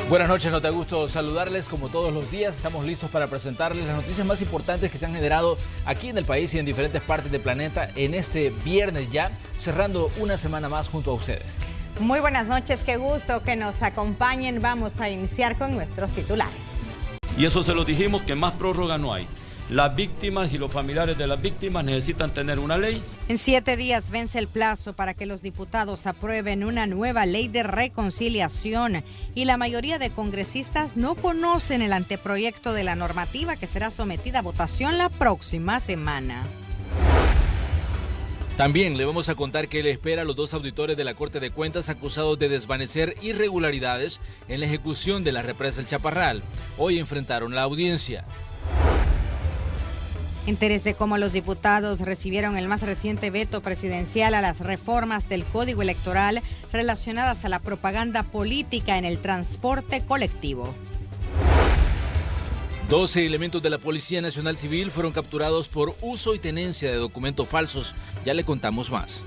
Buenas noches, nos da gusto saludarles como todos los días. Estamos listos para presentarles las noticias más importantes que se han generado aquí en el país y en diferentes partes del planeta en este viernes ya, cerrando una semana más junto a ustedes. Muy buenas noches, qué gusto que nos acompañen. Vamos a iniciar con nuestros titulares. Y eso se lo dijimos, que más prórroga no hay. Las víctimas y los familiares de las víctimas necesitan tener una ley. En 7 días vence el plazo para que los diputados aprueben una nueva ley de reconciliación y la mayoría de congresistas no conocen el anteproyecto de la normativa que será sometida a votación la próxima semana. También le vamos a contar qué le espera a los 2 auditores de la Corte de Cuentas acusados de desvanecer irregularidades en la ejecución de la represa El Chaparral. Hoy enfrentaron la audiencia. Entérese cómo los diputados recibieron el más reciente veto presidencial a las reformas del Código Electoral relacionadas a la propaganda política en el transporte colectivo. 12 elementos de la Policía Nacional Civil fueron capturados por uso y tenencia de documentos falsos. Ya le contamos más.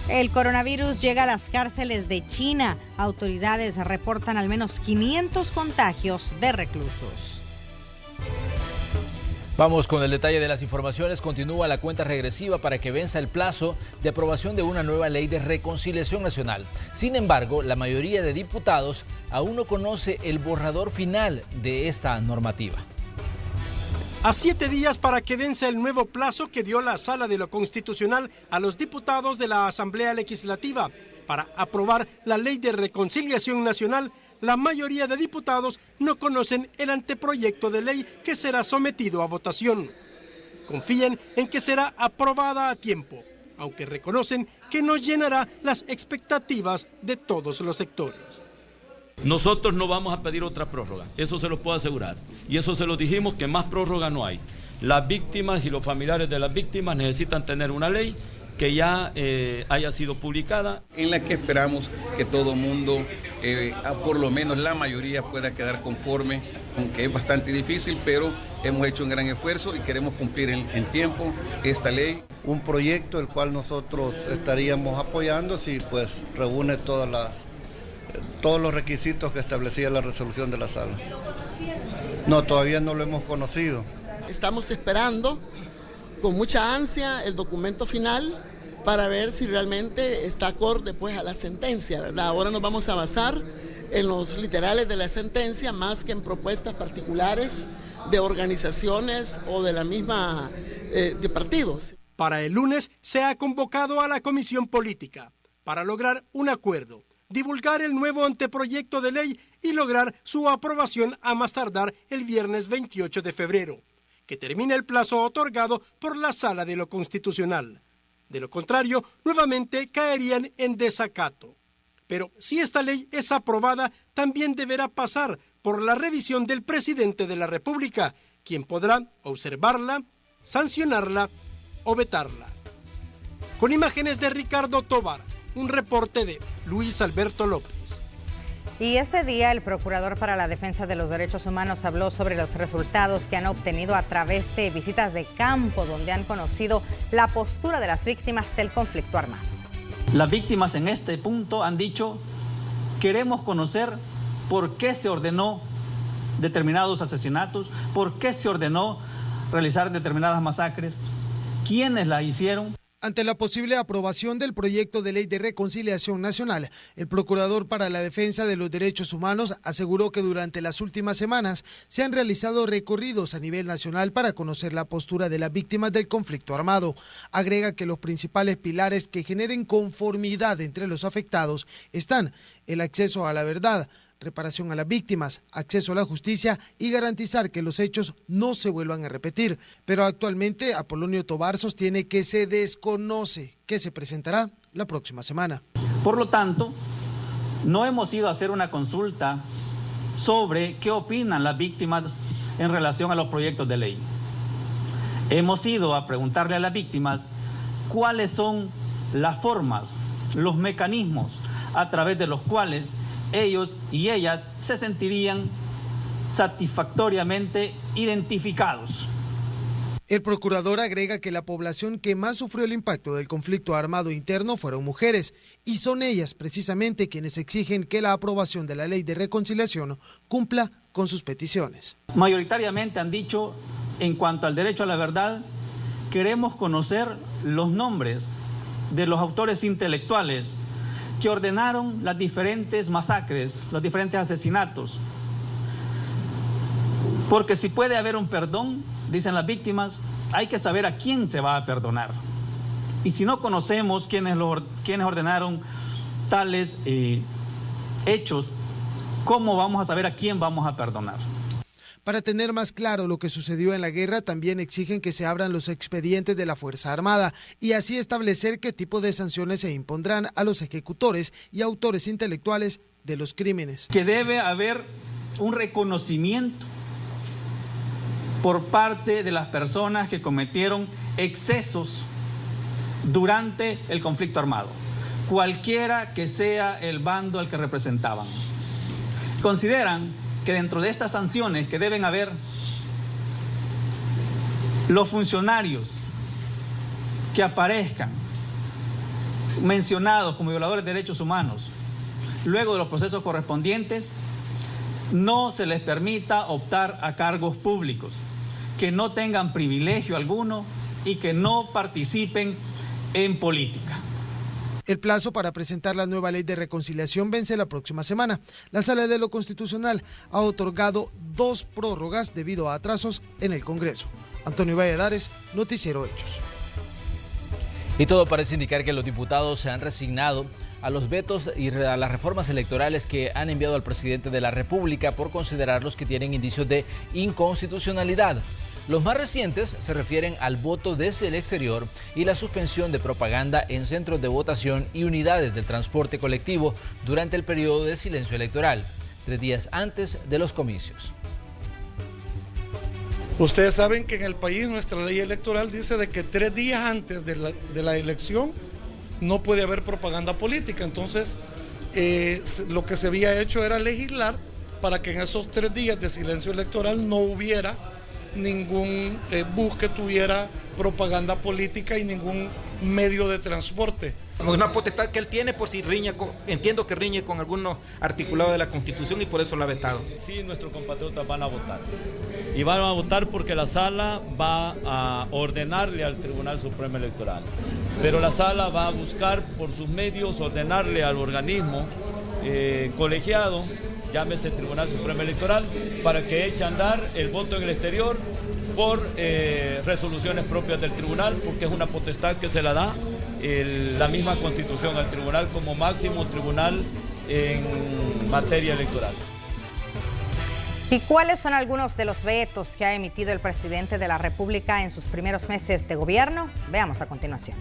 El coronavirus llega a las cárceles de China. Autoridades reportan al menos 500 contagios de reclusos. Vamos con el detalle de las informaciones. Continúa la cuenta regresiva para que venza el plazo de aprobación de una nueva ley de reconciliación nacional. Sin embargo, la mayoría de diputados aún no conoce el borrador final de esta normativa. A 7 días para que venza el nuevo plazo que dio la Sala de lo Constitucional a los diputados de la Asamblea Legislativa para aprobar la ley de reconciliación nacional, la mayoría de diputados no conocen el anteproyecto de ley que será sometido a votación. Confían en que será aprobada a tiempo, aunque reconocen que no llenará las expectativas de todos los sectores. Nosotros no vamos a pedir otra prórroga, eso se los puedo asegurar. Y eso se lo dijimos, que más prórroga no hay. Las víctimas y los familiares de las víctimas necesitan tener una ley que ya haya sido publicada. En la que esperamos que todo mundo, por lo menos la mayoría, pueda quedar conforme, aunque es bastante difícil, pero hemos hecho un gran esfuerzo y queremos cumplir en tiempo esta ley. Un proyecto el cual nosotros estaríamos apoyando si pues reúne todos los requisitos que establecía la resolución de la sala. No, todavía no lo hemos conocido. Estamos esperando con mucha ansia el documento final para ver si realmente está acorde pues a la sentencia, ¿verdad? Ahora nos vamos a basar en los literales de la sentencia más que en propuestas particulares de organizaciones o de la misma de partidos. Para el lunes se ha convocado a la Comisión Política para lograr un acuerdo, divulgar el nuevo anteproyecto de ley y lograr su aprobación a más tardar el viernes 28 de febrero, que termina el plazo otorgado por la Sala de lo Constitucional. De lo contrario, nuevamente caerían en desacato. Pero si esta ley es aprobada, también deberá pasar por la revisión del presidente de la República, quien podrá observarla, sancionarla o vetarla. Con imágenes de Ricardo Tobar, un reporte de Luis Alberto López. Y este día el Procurador para la Defensa de los Derechos Humanos habló sobre los resultados que han obtenido a través de visitas de campo, donde han conocido la postura de las víctimas del conflicto armado. Las víctimas en este punto han dicho: queremos conocer por qué se ordenó determinados asesinatos, por qué se ordenó realizar determinadas masacres, quiénes la hicieron. Ante la posible aprobación del proyecto de ley de reconciliación nacional, el Procurador para la Defensa de los Derechos Humanos aseguró que durante las últimas semanas se han realizado recorridos a nivel nacional para conocer la postura de las víctimas del conflicto armado. Agrega que los principales pilares que generen conformidad entre los afectados están el acceso a la verdad, reparación a las víctimas, acceso a la justicia y garantizar que los hechos no se vuelvan a repetir. Pero actualmente Apolonio Tobar sostiene que se desconoce qué se presentará la próxima semana. Por lo tanto, no hemos ido a hacer una consulta sobre qué opinan las víctimas en relación a los proyectos de ley. Hemos ido a preguntarle a las víctimas cuáles son las formas, los mecanismos a través de los cuales ellos y ellas se sentirían satisfactoriamente identificados. El procurador agrega que la población que más sufrió el impacto del conflicto armado interno fueron mujeres, y son ellas precisamente quienes exigen que la aprobación de la ley de reconciliación cumpla con sus peticiones. Mayoritariamente han dicho, en cuanto al derecho a la verdad, queremos conocer los nombres de los autores intelectuales que ordenaron las diferentes masacres, los diferentes asesinatos. Porque si puede haber un perdón, dicen las víctimas, hay que saber a quién se va a perdonar. Y si no conocemos quiénes ordenaron tales hechos, ¿cómo vamos a saber a quién vamos a perdonar? Para tener más claro lo que sucedió en la guerra, también exigen que se abran los expedientes de la Fuerza Armada y así establecer qué tipo de sanciones se impondrán a los ejecutores y autores intelectuales de los crímenes. Que debe haber un reconocimiento por parte de las personas que cometieron excesos durante el conflicto armado, cualquiera que sea el bando al que representaban. Consideran que dentro de estas sanciones que deben haber, los funcionarios que aparezcan mencionados como violadores de derechos humanos, luego de los procesos correspondientes, no se les permita optar a cargos públicos, que no tengan privilegio alguno y que no participen en política. El plazo para presentar la nueva ley de reconciliación vence la próxima semana. La Sala de lo Constitucional ha otorgado 2 prórrogas debido a atrasos en el Congreso. Antonio Valladares, Noticiero Hechos. Y todo parece indicar que los diputados se han resignado a los vetos y a las reformas electorales que han enviado al presidente de la República por considerarlos que tienen indicios de inconstitucionalidad. Los más recientes se refieren al voto desde el exterior y la suspensión de propaganda en centros de votación y unidades del transporte colectivo durante el periodo de silencio electoral, 3 días antes de los comicios. Ustedes saben que en el país nuestra ley electoral dice de que 3 días antes de la elección no puede haber propaganda política. Entonces, lo que se había hecho era legislar para que en esos 3 días de silencio electoral no hubiera ningún bus que tuviera propaganda política y ningún medio de transporte. Una potestad que él tiene por si entiendo que riñe con algunos articulados de la Constitución y por eso lo ha vetado. Sí, nuestros compatriotas van a votar. Y van a votar porque la sala va a ordenarle al Tribunal Supremo Electoral. Pero la sala va a buscar por sus medios ordenarle al organismo colegiado, llámese Tribunal Supremo Electoral, para que eche a andar el voto en el exterior por resoluciones propias del tribunal, porque es una potestad que se la da la misma Constitución al tribunal como máximo tribunal en materia electoral. ¿Y cuáles son algunos de los vetos que ha emitido el presidente de la República en sus primeros meses de gobierno? Veamos a continuación.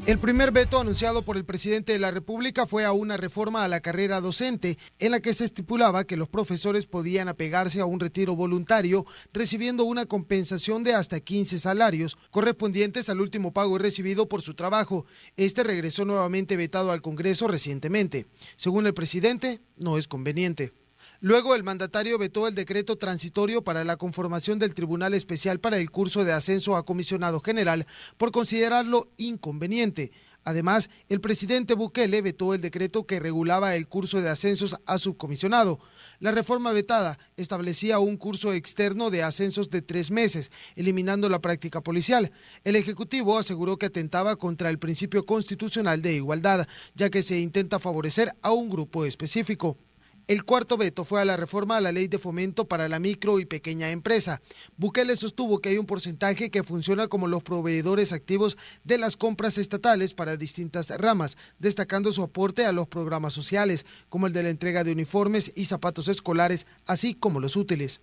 El primer veto anunciado por el presidente de la República fue a una reforma a la carrera docente, en la que se estipulaba que los profesores podían apegarse a un retiro voluntario, recibiendo una compensación de hasta 15 salarios, correspondientes al último pago recibido por su trabajo. Este regresó nuevamente vetado al Congreso recientemente. Según el presidente, no es conveniente. Luego, el mandatario vetó el decreto transitorio para la conformación del Tribunal Especial para el curso de ascenso a comisionado general por considerarlo inconveniente. Además, el presidente Bukele vetó el decreto que regulaba el curso de ascensos a subcomisionado. La reforma vetada establecía un curso externo de ascensos de 3 meses, eliminando la práctica policial. El Ejecutivo aseguró que atentaba contra el principio constitucional de igualdad, ya que se intenta favorecer a un grupo específico. El cuarto veto fue a la reforma a la ley de fomento para la micro y pequeña empresa. Bukele sostuvo que hay un porcentaje que funciona como los proveedores activos de las compras estatales para distintas ramas, destacando su aporte a los programas sociales, como el de la entrega de uniformes y zapatos escolares, así como los útiles.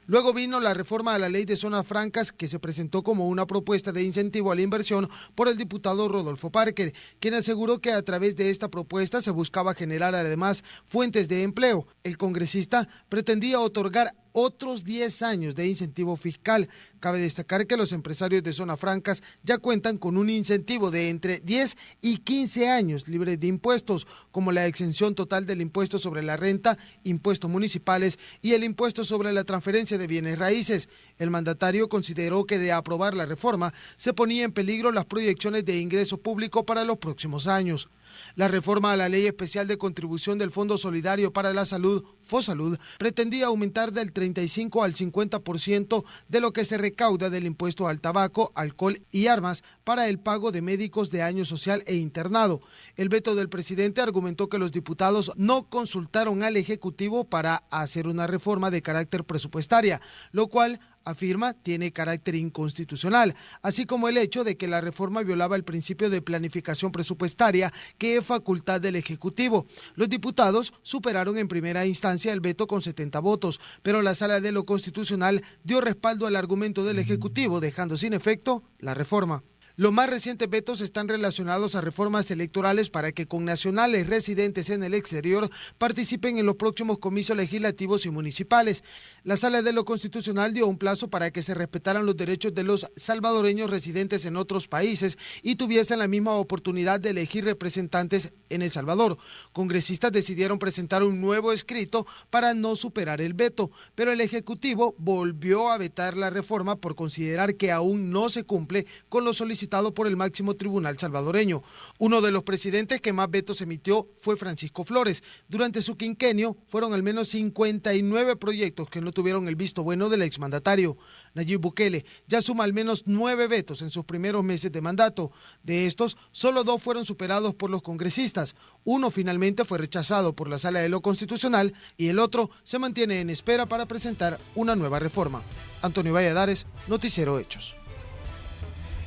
Luego vino la reforma a la ley de zonas francas, que se presentó como una propuesta de incentivo a la inversión por el diputado Rodolfo Parker, quien aseguró que a través de esta propuesta se buscaba generar además fuentes de empleo. El congresista pretendía otorgar otros 10 años de incentivo fiscal. Cabe destacar que los empresarios de zonas francas ya cuentan con un incentivo de entre 10 y 15 años libres de impuestos, como la exención total del impuesto sobre la renta, impuestos municipales y el impuesto sobre la transferencia de bienes raíces. El mandatario consideró que de aprobar la reforma se ponía en peligro las proyecciones de ingreso público para los próximos años. La reforma a la Ley Especial de Contribución del Fondo Solidario para la Salud, FOSalud, pretendía aumentar del 35 al 50% de lo que se recauda del impuesto al tabaco, alcohol y armas para el pago de médicos de año social e internado. El veto del presidente argumentó que los diputados no consultaron al Ejecutivo para hacer una reforma de carácter presupuestaria, lo cual afirma tiene carácter inconstitucional, así como el hecho de que la reforma violaba el principio de planificación presupuestaria, que es facultad del Ejecutivo. Los diputados superaron en primera instancia el veto con 70 votos, pero la Sala de lo Constitucional dio respaldo al argumento del Ejecutivo, dejando sin efecto la reforma. Los más recientes vetos están relacionados a reformas electorales para que connacionales residentes en el exterior participen en los próximos comicios legislativos y municipales. La Sala de lo Constitucional dio un plazo para que se respetaran los derechos de los salvadoreños residentes en otros países y tuviesen la misma oportunidad de elegir representantes en El Salvador. Congresistas decidieron presentar un nuevo escrito para no superar el veto, pero el Ejecutivo volvió a vetar la reforma por considerar que aún no se cumple con lo solicitado por el máximo tribunal salvadoreño. Uno de los presidentes que más vetos emitió fue Francisco Flores. Durante su quinquenio fueron al menos 59 proyectos que no tuvieron el visto bueno del exmandatario. Nayib Bukele ya suma al menos 9 vetos en sus primeros meses de mandato. De estos, solo 2 fueron superados por los congresistas. Uno finalmente fue rechazado por la Sala de lo Constitucional y el otro se mantiene en espera para presentar una nueva reforma. Antonio Valladares, Noticiero Hechos.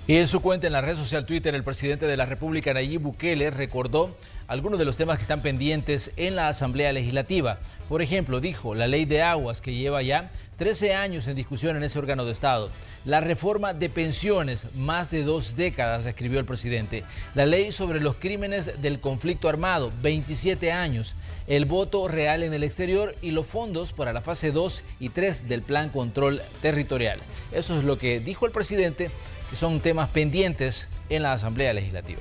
Y en su cuenta en la red social Twitter, el presidente de la República, Nayib Bukele, recordó algunos de los temas que están pendientes en la Asamblea Legislativa. Por ejemplo, dijo la ley de aguas, que lleva ya 13 años en discusión en ese órgano de Estado. La reforma de pensiones, más de 2 décadas, escribió el presidente. La ley sobre los crímenes del conflicto armado, 27 años. El voto real en el exterior y los fondos para la fase 2 y 3 del Plan Control Territorial. Eso es lo que dijo el presidente, que son temas pendientes en la Asamblea Legislativa.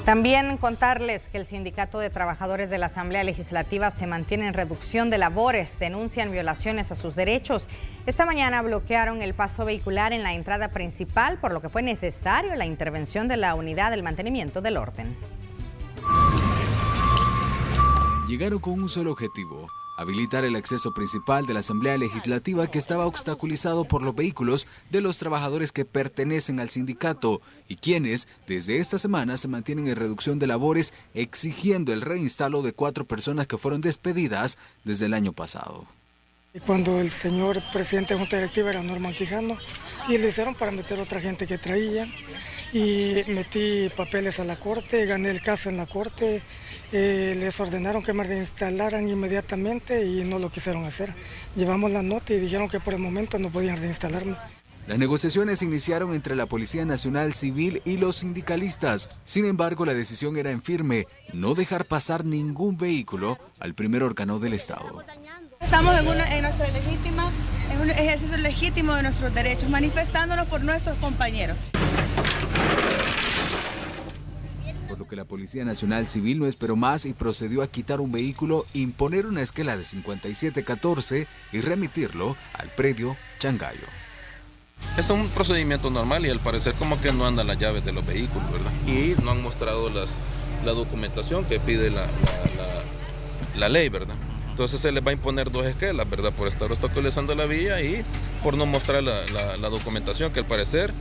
También contarles que el Sindicato de Trabajadores de la Asamblea Legislativa se mantiene en reducción de labores, denuncian violaciones a sus derechos. Esta mañana bloquearon el paso vehicular en la entrada principal, por lo que fue necesario la intervención de la Unidad del Mantenimiento del Orden. Llegaron con un solo objetivo: habilitar el acceso principal de la Asamblea Legislativa, que estaba obstaculizado por los vehículos de los trabajadores que pertenecen al sindicato y quienes desde esta semana se mantienen en reducción de labores, exigiendo el reinstalo de 4 personas que fueron despedidas desde el año pasado. Cuando el señor presidente de Junta Directiva era Norman Quijano, y le hicieron para meter otra gente que traía, y metí papeles a la corte, gané el caso en la corte. Les ordenaron que me reinstalaran inmediatamente y no lo quisieron hacer. Llevamos la nota y dijeron que por el momento no podían reinstalarme. Las negociaciones iniciaron entre la Policía Nacional Civil y los sindicalistas. Sin embargo, la decisión era en firme: no dejar pasar ningún vehículo al primer órgano del Estado. Estamos en un ejercicio legítimo de nuestros derechos, manifestándonos por nuestros compañeros. Por lo que la Policía Nacional Civil no esperó más y procedió a quitar un vehículo, imponer una esquela de 5714 y remitirlo al predio Changayo. Es un procedimiento normal y al parecer como que no andan las llaves de los vehículos, ¿verdad? Y no han mostrado la documentación que pide la ley, ¿verdad? Entonces se les va a imponer 2 esquelas, ¿verdad? Por estar obstaculizando la vía y por no mostrar la documentación, que al parecer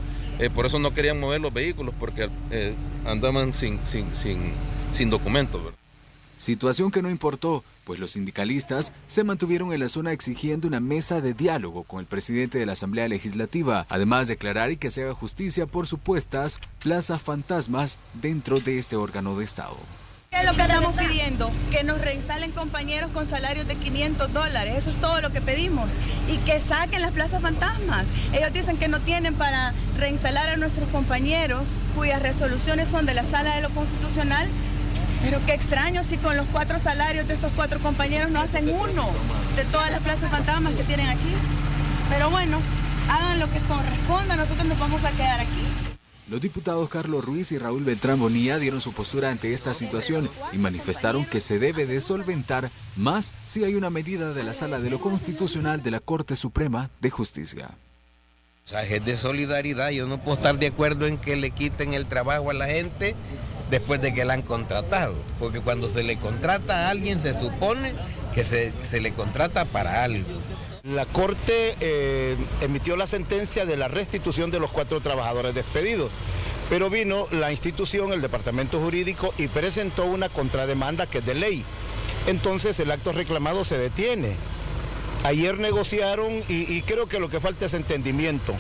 por eso no querían mover los vehículos, porque andaban sin documentos, ¿verdad? Situación que no importó, pues los sindicalistas se mantuvieron en la zona exigiendo una mesa de diálogo con el presidente de la Asamblea Legislativa, además de declarar y que se haga justicia por supuestas plazas fantasmas dentro de este órgano de Estado. ¿Qué es lo que estamos pidiendo? Que nos reinstalen compañeros con salarios de $500, eso es todo lo que pedimos, y que saquen las plazas fantasmas. Ellos dicen que no tienen para reinstalar a nuestros compañeros, cuyas resoluciones son de la Sala de lo Constitucional, Pero qué extraño si con los 4 salarios de estos 4 compañeros no hacen uno de todas las plazas fantasmas que tienen aquí. Pero bueno, hagan lo que corresponda, nosotros nos vamos a quedar aquí. Los diputados Carlos Ruiz y Raúl Beltrán Bonilla dieron su postura ante esta situación y manifestaron que se debe de solventar más si hay una medida de la Sala de lo Constitucional de la Corte Suprema de Justicia. O sea, es de solidaridad, yo no puedo estar de acuerdo en que le quiten el trabajo a la gente después de que la han contratado, porque cuando se le contrata a alguien se supone que se le contrata para algo. La Corte emitió la sentencia de la restitución de los 4 trabajadores despedidos, pero vino la institución, el departamento jurídico, y presentó una contrademanda que es de ley. Entonces el acto reclamado se detiene. Ayer negociaron y creo que lo que falta es entendimiento,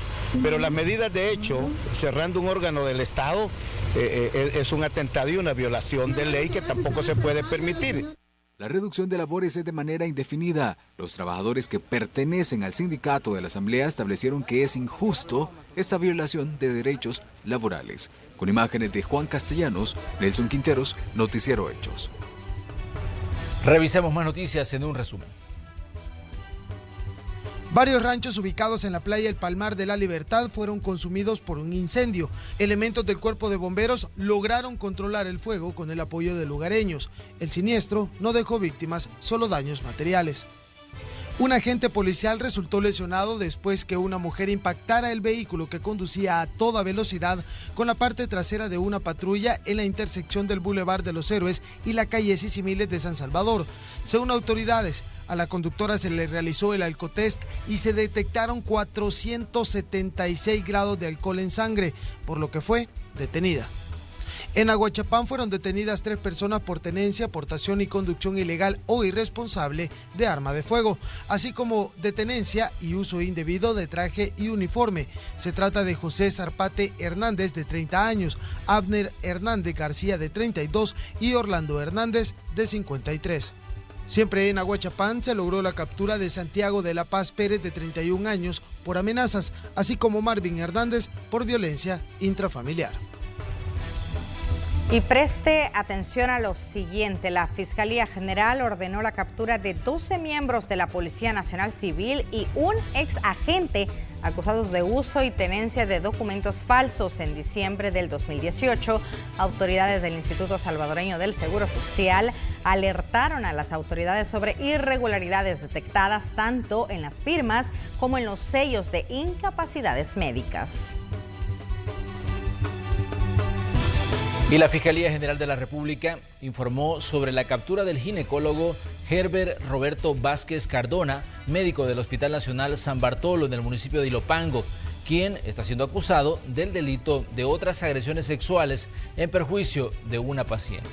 pero las medidas de hecho, cerrando un órgano del Estado, es un atentado y una violación de ley que tampoco se puede permitir. La reducción de labores es de manera indefinida. Los trabajadores que pertenecen al sindicato de la Asamblea establecieron que es injusto esta violación de derechos laborales. Con imágenes de Juan Castellanos, Nelson Quinteros, Noticiero Hechos. Revisemos más noticias en un resumen. Varios ranchos ubicados en la playa El Palmar de la Libertad fueron consumidos por un incendio. Elementos del cuerpo de bomberos lograron controlar el fuego con el apoyo de lugareños. El siniestro no dejó víctimas, solo daños materiales. Un agente policial resultó lesionado después que una mujer impactara el vehículo que conducía a toda velocidad con la parte trasera de una patrulla en la intersección del Boulevard de los Héroes y la calle Sisimiles de San Salvador. Según autoridades, a la conductora se le realizó el alcotest y se detectaron 476 grados de alcohol en sangre, por lo que fue detenida. En Aguachapán fueron detenidas 3 personas por tenencia, portación y conducción ilegal o irresponsable de arma de fuego, así como de tenencia y uso indebido de traje y uniforme. Se trata de José Zarpate Hernández, de 30 años, Abner Hernández García, de 32 y Orlando Hernández, de 53. Siempre en Aguachapán se logró la captura de Santiago de la Paz Pérez, de 31 años, por amenazas, así como Marvin Hernández por violencia intrafamiliar. Y preste atención a lo siguiente. La Fiscalía General ordenó la captura de 12 miembros de la Policía Nacional Civil y un ex agente acusados de uso y tenencia de documentos falsos en diciembre del 2018. Autoridades del Instituto Salvadoreño del Seguro Social alertaron a las autoridades sobre irregularidades detectadas tanto en las firmas como en los sellos de incapacidades médicas. Y la Fiscalía General de la República informó sobre la captura del ginecólogo Herbert Roberto Vázquez Cardona, médico del Hospital Nacional San Bartolo en el municipio de Ilopango, quien está siendo acusado del delito de otras agresiones sexuales en perjuicio de una paciente.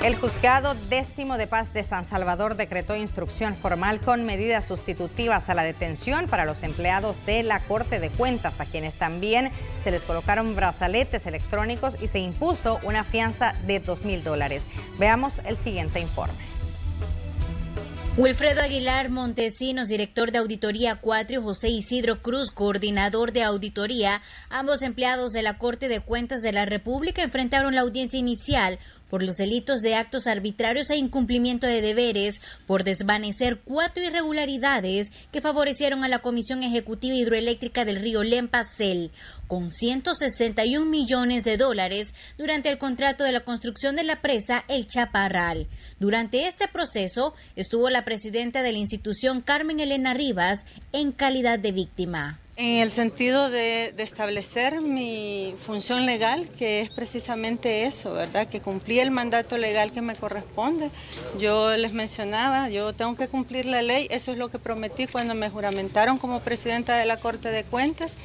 El Juzgado 10º de Paz de San Salvador decretó instrucción formal con medidas sustitutivas a la detención para los empleados de la Corte de Cuentas, a quienes también se les colocaron brazaletes electrónicos y se impuso una fianza de $2,000. Veamos el siguiente informe. Wilfredo Aguilar Montesinos, director de Auditoría 4, y José Isidro Cruz, coordinador de auditoría, ambos empleados de la Corte de Cuentas de la República, enfrentaron la audiencia inicial por los delitos de actos arbitrarios e incumplimiento de deberes por desvanecer 4 irregularidades que favorecieron a la Comisión Ejecutiva Hidroeléctrica del Río Lempa-Cel, con $161 millones durante el contrato de la construcción de la presa El Chaparral. Durante este proceso estuvo la presidenta de la institución, Carmen Elena Rivas, en calidad de víctima. En el sentido de establecer mi función legal, que es precisamente eso, ¿verdad? Que cumplí el mandato legal que me corresponde. Yo les mencionaba, yo tengo que cumplir la ley, eso es lo que prometí cuando me juramentaron como presidenta de la Corte de Cuentas.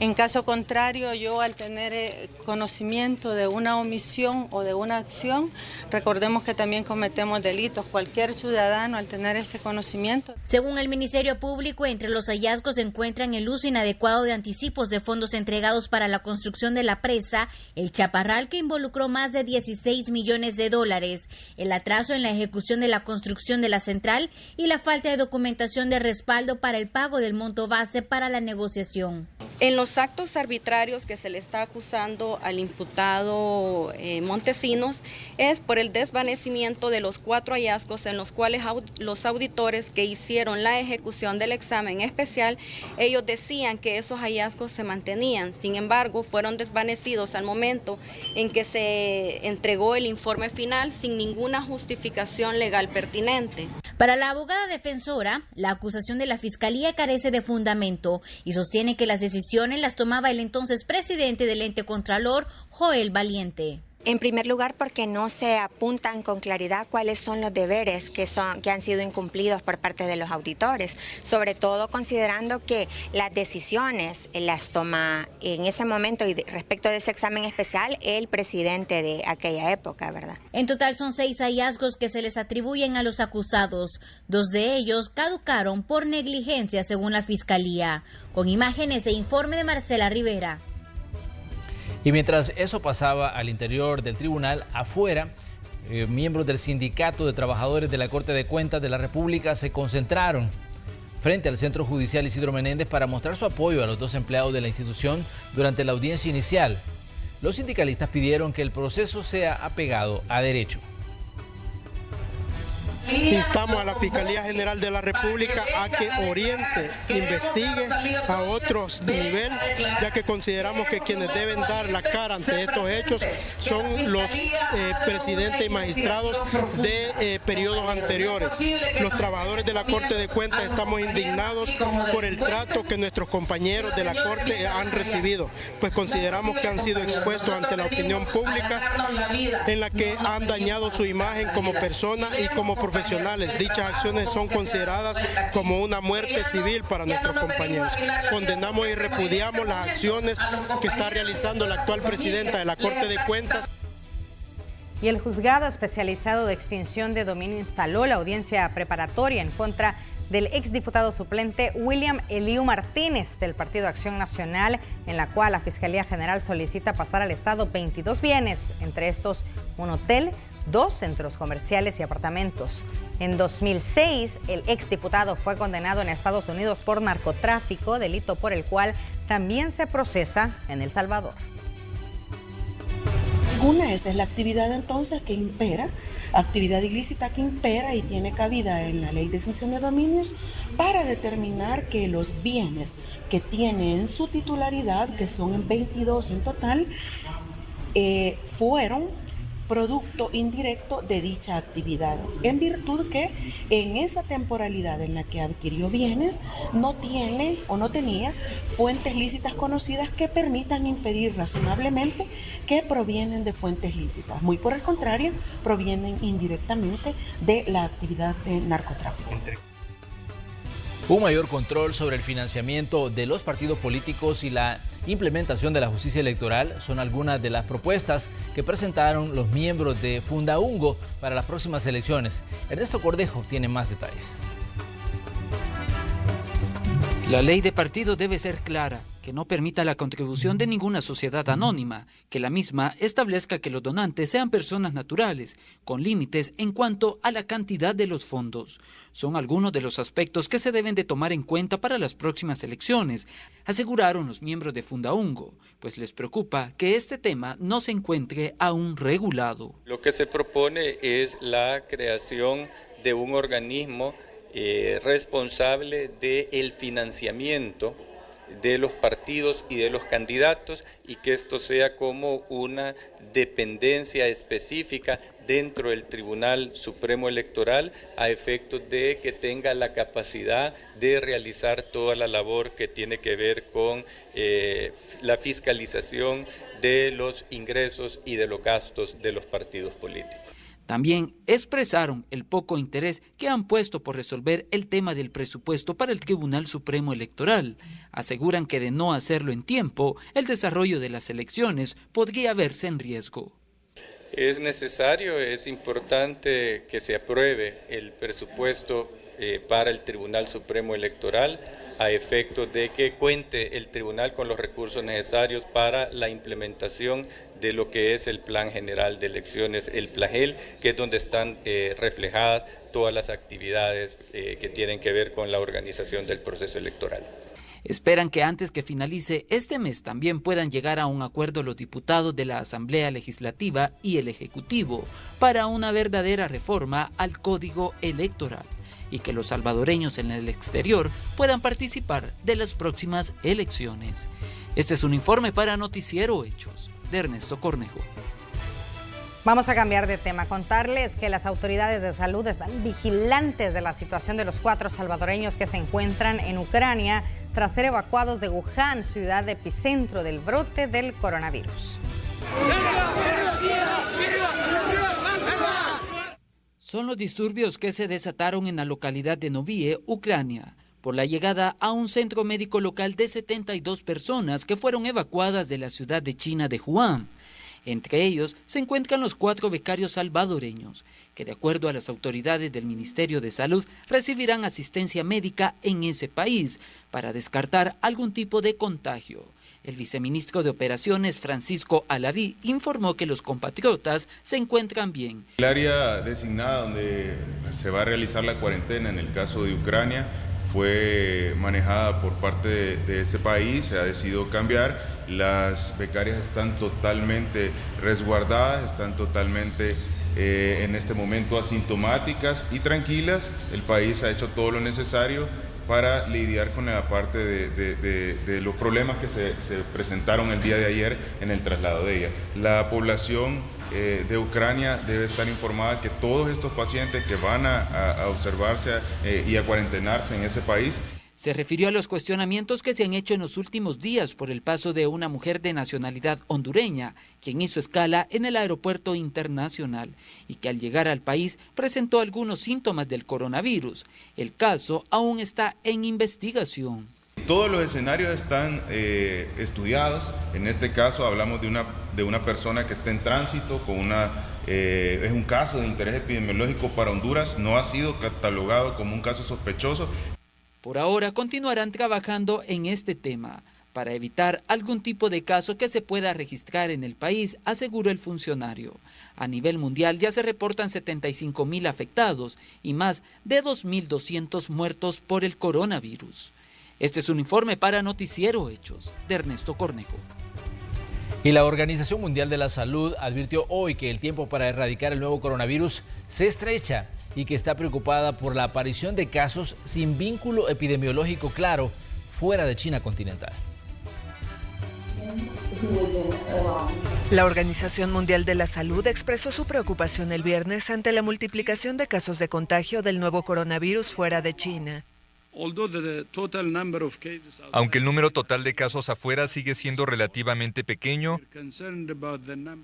En caso contrario, yo al tener conocimiento de una omisión o de una acción, recordemos que también cometemos delitos, cualquier ciudadano al tener ese conocimiento. Según el Ministerio Público, entre los hallazgos se encuentran el uso inadecuado de anticipos de fondos entregados para la construcción de la presa, el chaparral que involucró más de 16 millones de dólares, el atraso en la ejecución de la construcción de la central y la falta de documentación de respaldo para el pago del monto base para la negociación. En los actos arbitrarios que se le está acusando al imputado Montesinos es por el desvanecimiento de los 4 hallazgos en los cuales los auditores que hicieron la ejecución del examen especial, ellos decían que esos hallazgos se mantenían, sin embargo fueron desvanecidos al momento en que se entregó el informe final sin ninguna justificación legal pertinente. Para la abogada defensora, la acusación de la Fiscalía carece de fundamento y sostiene que las decisiones las tomaba el entonces presidente del ente contralor, Joel Valiente. En primer lugar, porque no se apuntan con claridad cuáles son los deberes que han sido incumplidos por parte de los auditores, sobre todo considerando que las decisiones las toma en ese momento y respecto de ese examen especial el presidente de aquella época, ¿verdad? En total son 6 hallazgos que se les atribuyen a los acusados. 2 de ellos caducaron por negligencia según la Fiscalía. Con imágenes e informe de Marcela Rivera. Y mientras eso pasaba al interior del tribunal, afuera, miembros del Sindicato de Trabajadores de la Corte de Cuentas de la República se concentraron frente al Centro Judicial Isidro Menéndez para mostrar su apoyo a los 2 empleados de la institución durante la audiencia inicial. Los sindicalistas pidieron que el proceso sea apegado a derecho. Instamos a la Fiscalía General de la República a que oriente, investigue a otros niveles, ya que consideramos que quienes deben dar la cara ante estos hechos son los presidentes y magistrados de periodos anteriores. Los trabajadores de la Corte de Cuentas estamos indignados por el trato que nuestros compañeros de la Corte han recibido, pues consideramos que han sido expuestos ante la opinión pública en la que han dañado su imagen como persona y como profesionales. Dichas acciones son consideradas como una muerte civil para nuestros compañeros. Condenamos y repudiamos las acciones que está realizando la actual presidenta de la Corte de Cuentas. Y el juzgado especializado de extinción de dominio instaló la audiencia preparatoria en contra del exdiputado suplente William Eliu Martínez del Partido Acción Nacional, en la cual la Fiscalía General solicita pasar al Estado 22 bienes, entre estos un hotel, 2 centros comerciales y apartamentos. En 2006, el exdiputado fue condenado en Estados Unidos por narcotráfico, delito por el cual también se procesa en El Salvador. Esa es la actividad entonces que impera, actividad ilícita que impera y tiene cabida en la ley de extinción de dominios para determinar que los bienes que tiene en su titularidad, que son en 22 en total, fueron producto indirecto de dicha actividad, en virtud que en esa temporalidad en la que adquirió bienes no tiene o no tenía fuentes lícitas conocidas que permitan inferir razonablemente que provienen de fuentes lícitas. Muy por el contrario, provienen indirectamente de la actividad de narcotráfico. Un mayor control sobre el financiamiento de los partidos políticos y la implementación de la justicia electoral son algunas de las propuestas que presentaron los miembros de Fundaungo para las próximas elecciones. Ernesto Cordejo tiene más detalles. La ley de partidos debe ser clara, que no permita la contribución de ninguna sociedad anónima, que la misma establezca que los donantes sean personas naturales, con límites en cuanto a la cantidad de los fondos. Son algunos de los aspectos que se deben de tomar en cuenta para las próximas elecciones, aseguraron los miembros de Fundaungo, pues les preocupa que este tema no se encuentre aún regulado. Lo que se propone es la creación de un organismo responsable del financiamiento de los partidos y de los candidatos y que esto sea como una dependencia específica dentro del Tribunal Supremo Electoral a efectos de que tenga la capacidad de realizar toda la labor que tiene que ver con la fiscalización de los ingresos y de los gastos de los partidos políticos. También expresaron el poco interés que han puesto por resolver el tema del presupuesto para el Tribunal Supremo Electoral. Aseguran que de no hacerlo en tiempo, el desarrollo de las elecciones podría verse en riesgo. Es necesario, es importante que se apruebe el presupuesto para el Tribunal Supremo Electoral, a efectos de que cuente el tribunal con los recursos necesarios para la implementación de lo que es el Plan General de Elecciones, el PLAGEL, que es donde están reflejadas todas las actividades que tienen que ver con la organización del proceso electoral. Esperan que antes que finalice este mes también puedan llegar a un acuerdo los diputados de la Asamblea Legislativa y el Ejecutivo para una verdadera reforma al Código Electoral y que los salvadoreños en el exterior puedan participar de las próximas elecciones. Este es un informe para Noticiero Hechos de Ernesto Cornejo. Vamos a cambiar de tema, contarles que las autoridades de salud están vigilantes de la situación de los 4 salvadoreños que se encuentran en Ucrania tras ser evacuados de Wuhan, ciudad epicentro del brote del coronavirus. Son los disturbios que se desataron en la localidad de Novie, Ucrania, por la llegada a un centro médico local de 72 personas que fueron evacuadas de la ciudad de China de Wuhan. Entre ellos se encuentran los 4 becarios salvadoreños, que de acuerdo a las autoridades del Ministerio de Salud recibirán asistencia médica en ese país para descartar algún tipo de contagio. El viceministro de Operaciones, Francisco Alaví, informó que los compatriotas se encuentran bien. El área designada donde se va a realizar la cuarentena en el caso de Ucrania fue manejada por parte de este país, se ha decidido cambiar. Las becarias están totalmente resguardadas, están totalmente en este momento asintomáticas y tranquilas. El país ha hecho todo lo necesario para lidiar con la parte de los problemas que se presentaron el día de ayer en el traslado de ella. La población de Ucrania debe estar informada que todos estos pacientes que van a observarse y a cuarentenarse en ese país. Se refirió a los cuestionamientos que se han hecho en los últimos días por el paso de una mujer de nacionalidad hondureña, quien hizo escala en el aeropuerto internacional y que al llegar al país presentó algunos síntomas del coronavirus. El caso aún está en investigación. Todos los escenarios están estudiados. En este caso hablamos de una persona que está en tránsito con es un caso de interés epidemiológico para Honduras, no ha sido catalogado como un caso sospechoso. Por ahora continuarán trabajando en este tema para evitar algún tipo de caso que se pueda registrar en el país, aseguró el funcionario. A nivel mundial ya se reportan 75.000 afectados y más de 2.200 muertos por el coronavirus. Este es un informe para Noticiero Hechos de Ernesto Cornejo. Y la Organización Mundial de la Salud advirtió hoy que el tiempo para erradicar el nuevo coronavirus se estrecha y que está preocupada por la aparición de casos sin vínculo epidemiológico claro fuera de China continental. La Organización Mundial de la Salud expresó su preocupación el viernes ante la multiplicación de casos de contagio del nuevo coronavirus fuera de China. Aunque el número total de casos afuera sigue siendo relativamente pequeño,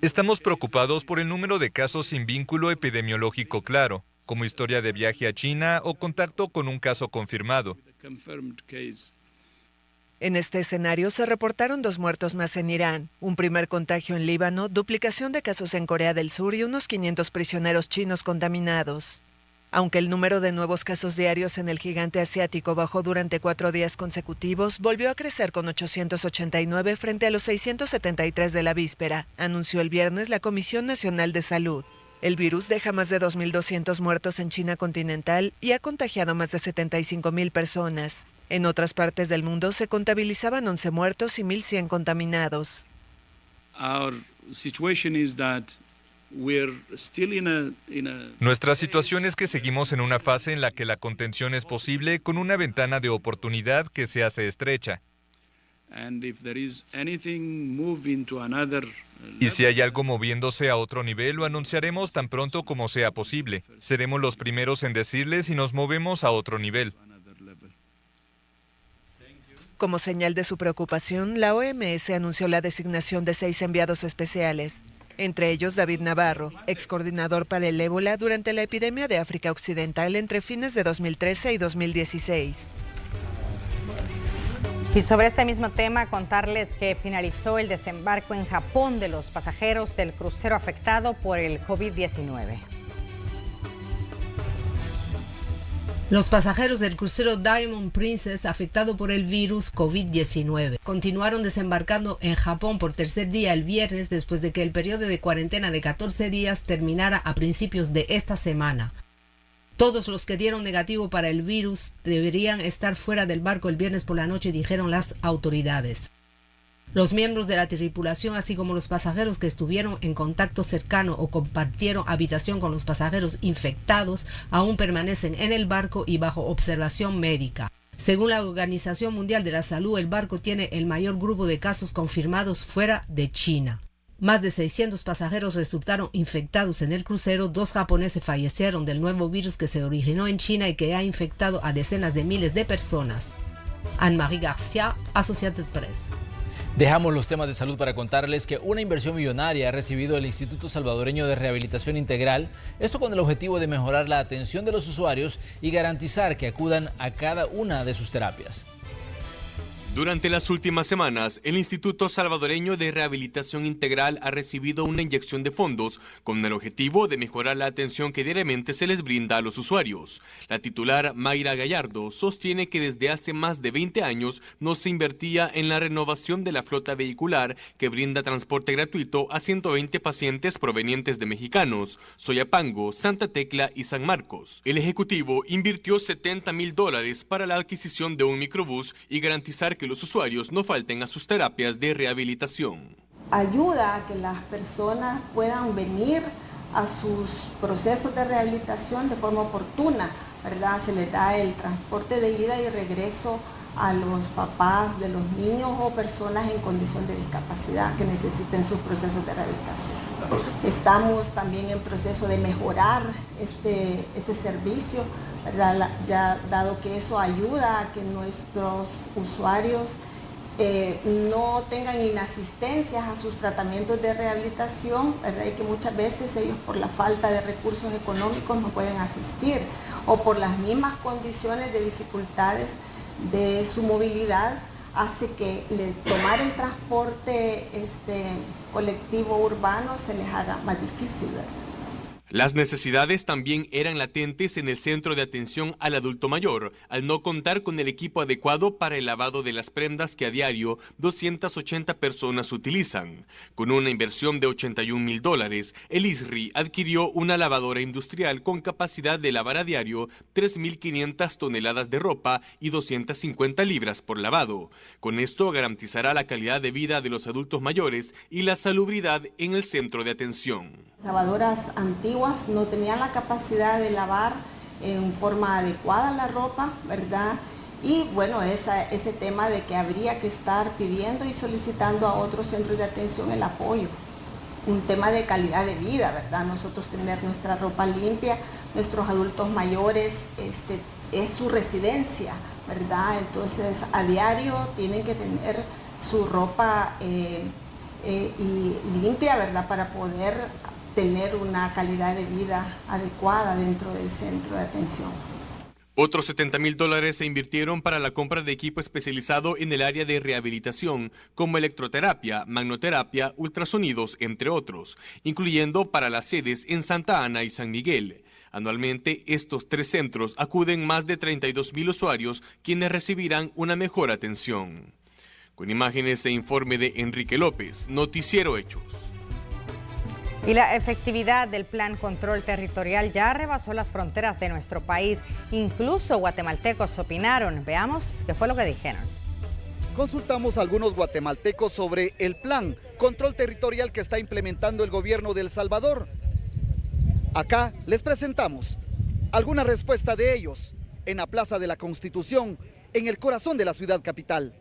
estamos preocupados por el número de casos sin vínculo epidemiológico claro, como historia de viaje a China o contacto con un caso confirmado. En este escenario se reportaron 2 muertos más en Irán, un primer contagio en Líbano, duplicación de casos en Corea del Sur y unos 500 prisioneros chinos contaminados. Aunque el número de nuevos casos diarios en el gigante asiático bajó durante 4 días consecutivos, volvió a crecer con 889 frente a los 673 de la víspera, anunció el viernes la Comisión Nacional de Salud. El virus deja más de 2.200 muertos en China continental y ha contagiado más de 75.000 personas. En otras partes del mundo se contabilizaban 11 muertos y 1.100 contaminados. Nuestra situación es que seguimos en una fase en la que la contención es posible con una ventana de oportunidad que se hace estrecha. Y si hay algo moviéndose a otro nivel, lo anunciaremos tan pronto como sea posible. Seremos los primeros en decirles si nos movemos a otro nivel. Como señal de su preocupación, la OMS anunció la designación de 6 enviados especiales. Entre ellos David Navarro, ex coordinador para el ébola durante la epidemia de África Occidental entre fines de 2013 y 2016. Y sobre este mismo tema, contarles que finalizó el desembarco en Japón de los pasajeros del crucero afectado por el COVID-19. Los pasajeros del crucero Diamond Princess afectado por el virus COVID-19 continuaron desembarcando en Japón por tercer día el viernes después de que el periodo de cuarentena de 14 días terminara a principios de esta semana. Todos los que dieron negativo para el virus deberían estar fuera del barco el viernes por la noche, dijeron las autoridades. Los miembros de la tripulación, así como los pasajeros que estuvieron en contacto cercano o compartieron habitación con los pasajeros infectados, aún permanecen en el barco y bajo observación médica. Según la Organización Mundial de la Salud, el barco tiene el mayor grupo de casos confirmados fuera de China. Más de 600 pasajeros resultaron infectados en el crucero. 2 japoneses fallecieron del nuevo virus que se originó en China y que ha infectado a decenas de miles de personas. Anne-Marie García, Associated Press. Dejamos los temas de salud para contarles que una inversión millonaria ha recibido el Instituto Salvadoreño de Rehabilitación Integral, esto con el objetivo de mejorar la atención de los usuarios y garantizar que acudan a cada una de sus terapias. Durante las últimas semanas, el Instituto Salvadoreño de Rehabilitación Integral ha recibido una inyección de fondos con el objetivo de mejorar la atención que diariamente se les brinda a los usuarios. La titular Mayra Gallardo sostiene que desde hace más de 20 años no se invertía en la renovación de la flota vehicular que brinda transporte gratuito a 120 pacientes provenientes de Mexicanos, Soyapango, Santa Tecla y San Marcos. El Ejecutivo invirtió $70,000 para la adquisición de un microbús y garantizar que los usuarios no falten a sus terapias de rehabilitación. Ayuda a que las personas puedan venir a sus procesos de rehabilitación de forma oportuna, ¿verdad? Se les da el transporte de ida y regreso a los papás de los niños o personas en condición de discapacidad que necesiten sus procesos de rehabilitación. Estamos también en proceso de mejorar este servicio, ¿verdad? Ya dado que eso ayuda a que nuestros usuarios no tengan inasistencias a sus tratamientos de rehabilitación, ¿verdad? Y que muchas veces ellos por la falta de recursos económicos no pueden asistir o por las mismas condiciones de dificultades de su movilidad hace que tomar el transporte colectivo urbano se les haga más difícil, ¿verdad? Las necesidades también eran latentes en el centro de atención al adulto mayor, al no contar con el equipo adecuado para el lavado de las prendas que a diario 280 personas utilizan. Con una inversión de $81,000, el ISRI adquirió una lavadora industrial con capacidad de lavar a diario 3.500 toneladas de ropa y 250 libras por lavado. Con esto garantizará la calidad de vida de los adultos mayores y la salubridad en el centro de atención. Lavadoras antiguas no tenían la capacidad de lavar en forma adecuada la ropa, ¿verdad? Y bueno, ese tema de que habría que estar pidiendo y solicitando a otros centros de atención el apoyo. Un tema de calidad de vida, ¿verdad? Nosotros tener nuestra ropa limpia, nuestros adultos mayores, es su residencia, ¿verdad? Entonces, a diario tienen que tener su ropa y limpia, ¿verdad? Para poder tener una calidad de vida adecuada dentro del centro de atención. Otros $70,000 se invirtieron para la compra de equipo especializado en el área de rehabilitación, como electroterapia, magnoterapia, ultrasonidos, entre otros, incluyendo para las sedes en Santa Ana y San Miguel. Anualmente, estos 3 centros acuden más de 32,000 usuarios, quienes recibirán una mejor atención. Con imágenes e informe de Enrique López, Noticiero Hechos. Y la efectividad del Plan Control Territorial ya rebasó las fronteras de nuestro país. Incluso guatemaltecos opinaron. Veamos qué fue lo que dijeron. Consultamos a algunos guatemaltecos sobre el Plan Control Territorial que está implementando el gobierno de El Salvador. Acá les presentamos alguna respuesta de ellos en la Plaza de la Constitución, en el corazón de la ciudad capital.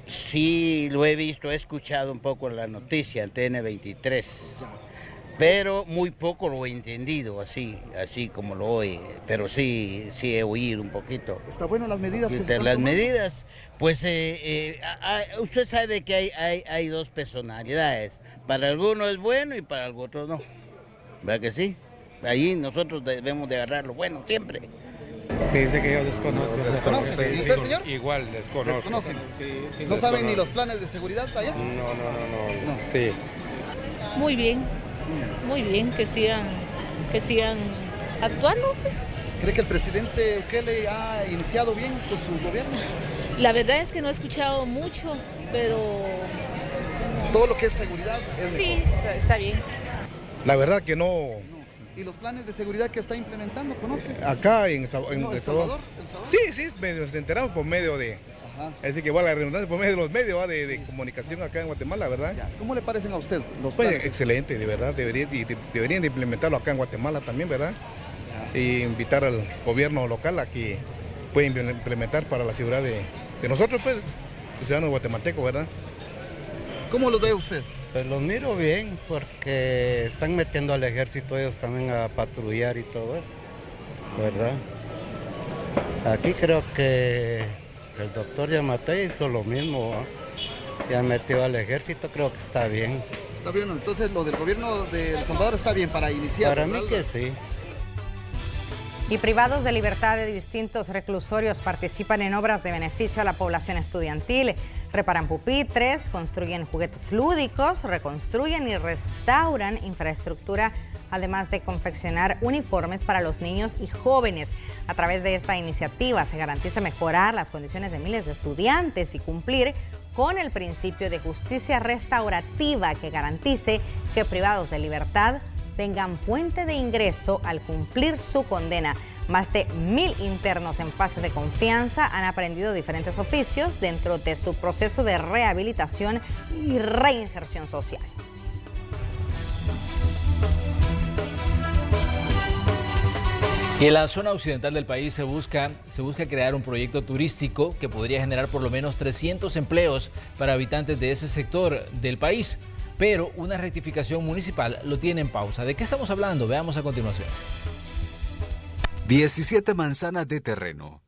Sí, lo he visto, he escuchado un poco la noticia en TN23, pero muy poco lo he entendido, así como lo oye, pero sí he oído un poquito. ¿Está bueno las medidas que se están las tomando? medidas, pues usted sabe que hay 2 personalidades, para algunos es bueno y para otros no, ¿verdad que sí? Ahí nosotros debemos de agarrar lo bueno siempre. Dice que yo desconozco. ¿Desconocen? ¿Y usted, señor? Igual, desconozco. ¿Desconocen? Sí, ¿No saben ni los planes de seguridad allá? No. Sí. Muy bien, que sigan actuando, pues. ¿Cree que el presidente Bukele ha iniciado bien con su gobierno? La verdad es que no he escuchado mucho, pero... Todo lo que es seguridad es sí, mejor. está bien. La verdad que no. ¿Y los planes de seguridad que está implementando, conoce? Acá en El Salvador. ¿El Salvador? Sí, medio, nos enteramos por medio de... Ajá. Así que igual la redundancia por medio de los medios de comunicación acá en Guatemala, ¿verdad? Ya. ¿Cómo le parecen a usted los pues planes? Excelente, de verdad, deberían de implementarlo acá en Guatemala también, ¿verdad? Y invitar al gobierno local a que pueda implementar para la seguridad de nosotros, pues, los ciudadanos guatemaltecos, ¿verdad? ¿Cómo lo ve usted? Pues los miro bien, porque están metiendo al ejército ellos también a patrullar y todo eso, ¿verdad? Aquí creo que el doctor Yamatei hizo lo mismo, ¿eh? Ya metió al ejército, creo que está bien. Está bien, entonces lo del gobierno de El Salvador está bien para iniciar. Para ¿verdad? mí que sí. Y privados de libertad de distintos reclusorios participan en obras de beneficio a la población estudiantil. Reparan pupitres, construyen juguetes lúdicos, reconstruyen y restauran infraestructura, además de confeccionar uniformes para los niños y jóvenes. A través de esta iniciativa se garantiza mejorar las condiciones de miles de estudiantes y cumplir con el principio de justicia restaurativa que garantice que privados de libertad tengan fuente de ingreso al cumplir su condena. Más de 1,000 internos en fase de confianza han aprendido diferentes oficios dentro de su proceso de rehabilitación y reinserción social. Y en la zona occidental del país se busca crear un proyecto turístico que podría generar por lo menos 300 empleos para habitantes de ese sector del país. Pero una rectificación municipal lo tiene en pausa. ¿De qué estamos hablando? Veamos a continuación. 17 manzanas de terreno,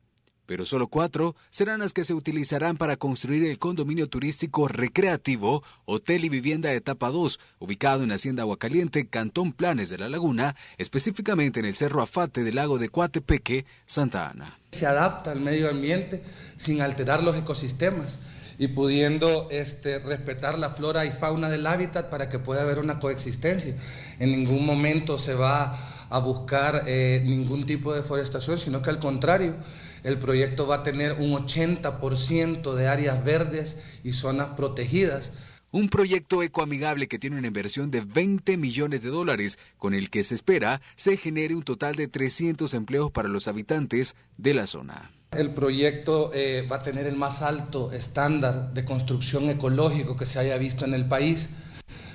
pero solo 4 serán las que se utilizarán para construir el condominio turístico recreativo Hotel y Vivienda Etapa 2, ubicado en Hacienda Aguacaliente, Cantón Planes de la Laguna, específicamente en el Cerro Afate del lago de Coatepeque, Santa Ana. Se adapta al medio ambiente sin alterar los ecosistemas y pudiendo respetar la flora y fauna del hábitat para que pueda haber una coexistencia. En ningún momento se va a buscar ningún tipo de deforestación, sino que al contrario, el proyecto va a tener un 80% de áreas verdes y zonas protegidas. Un proyecto ecoamigable que tiene una inversión de $20 millones, con el que se espera se genere un total de 300 empleos para los habitantes de la zona. El proyecto va a tener el más alto estándar de construcción ecológico que se haya visto en el país.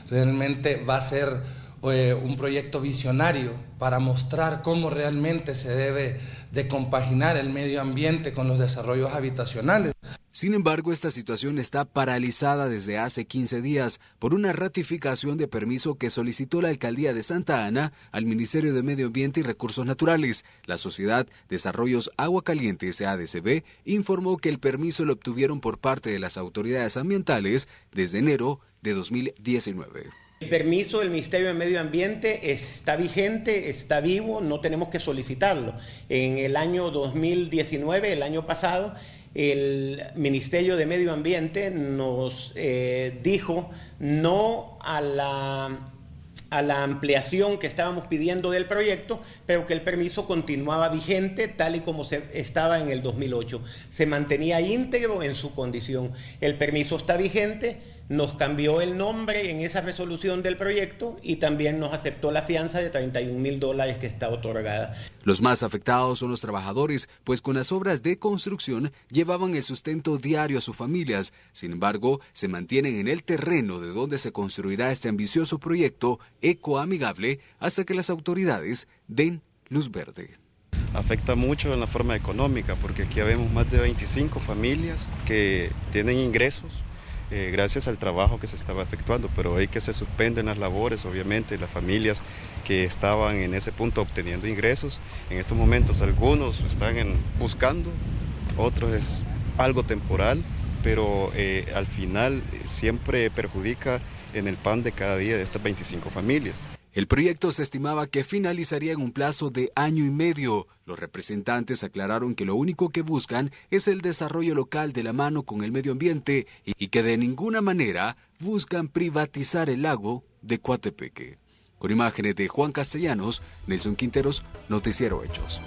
Realmente va a ser un proyecto visionario para mostrar cómo realmente se debe de compaginar el medio ambiente con los desarrollos habitacionales. Sin embargo, esta situación está paralizada desde hace 15 días por una ratificación de permiso que solicitó la Alcaldía de Santa Ana al Ministerio de Medio Ambiente y Recursos Naturales. La Sociedad Desarrollos Agua Caliente, SADCB, informó que el permiso lo obtuvieron por parte de las autoridades ambientales desde enero de 2019. El permiso del Ministerio de Medio Ambiente está vigente, está vivo, no tenemos que solicitarlo. En el año 2019, el año pasado, el Ministerio de Medio Ambiente nos dijo no a la ampliación que estábamos pidiendo del proyecto, pero que el permiso continuaba vigente tal y como estaba en el 2008. Se mantenía íntegro en su condición. El permiso está vigente, nos cambió el nombre en esa resolución del proyecto y también nos aceptó la fianza de $31,000 que está otorgada. Los más afectados son los trabajadores, pues con las obras de construcción llevaban el sustento diario a sus familias. Sin embargo, se mantienen en el terreno de donde se construirá este ambicioso proyecto ecoamigable hasta que las autoridades den luz verde. Afecta mucho en la forma económica, porque aquí vemos más de 25 familias que tienen ingresos gracias al trabajo que se estaba efectuando, pero hoy que se suspenden las labores, obviamente las familias que estaban en ese punto obteniendo ingresos, en estos momentos algunos están buscando, otros es algo temporal, pero al final siempre perjudica en el pan de cada día de estas 25 familias. El proyecto se estimaba que finalizaría en un plazo de 1 año y medio. Los representantes aclararon que lo único que buscan es el desarrollo local de la mano con el medio ambiente y que de ninguna manera buscan privatizar el lago de Coatepeque. Con imágenes de Juan Castellanos, Nelson Quinteros, Noticiero Hechos.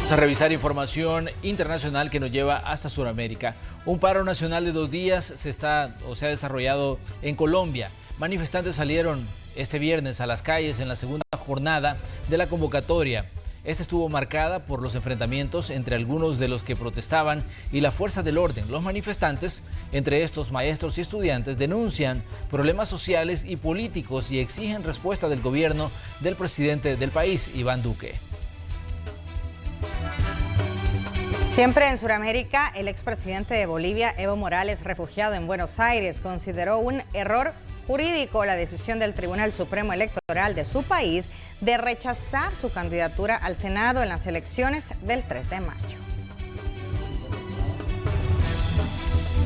A revisar información internacional que nos lleva hasta Sudamérica. Un paro nacional de 2 días se ha desarrollado en Colombia. Manifestantes salieron este viernes a las calles en la segunda jornada de la convocatoria. Esta estuvo marcada por los enfrentamientos entre algunos de los que protestaban y la fuerza del orden. Los manifestantes, entre estos maestros y estudiantes, denuncian problemas sociales y políticos y exigen respuesta del gobierno del presidente del país, Iván Duque. Siempre en Sudamérica, el expresidente de Bolivia, Evo Morales, refugiado en Buenos Aires, consideró un error jurídico la decisión del Tribunal Supremo Electoral de su país de rechazar su candidatura al Senado en las elecciones del 3 de mayo.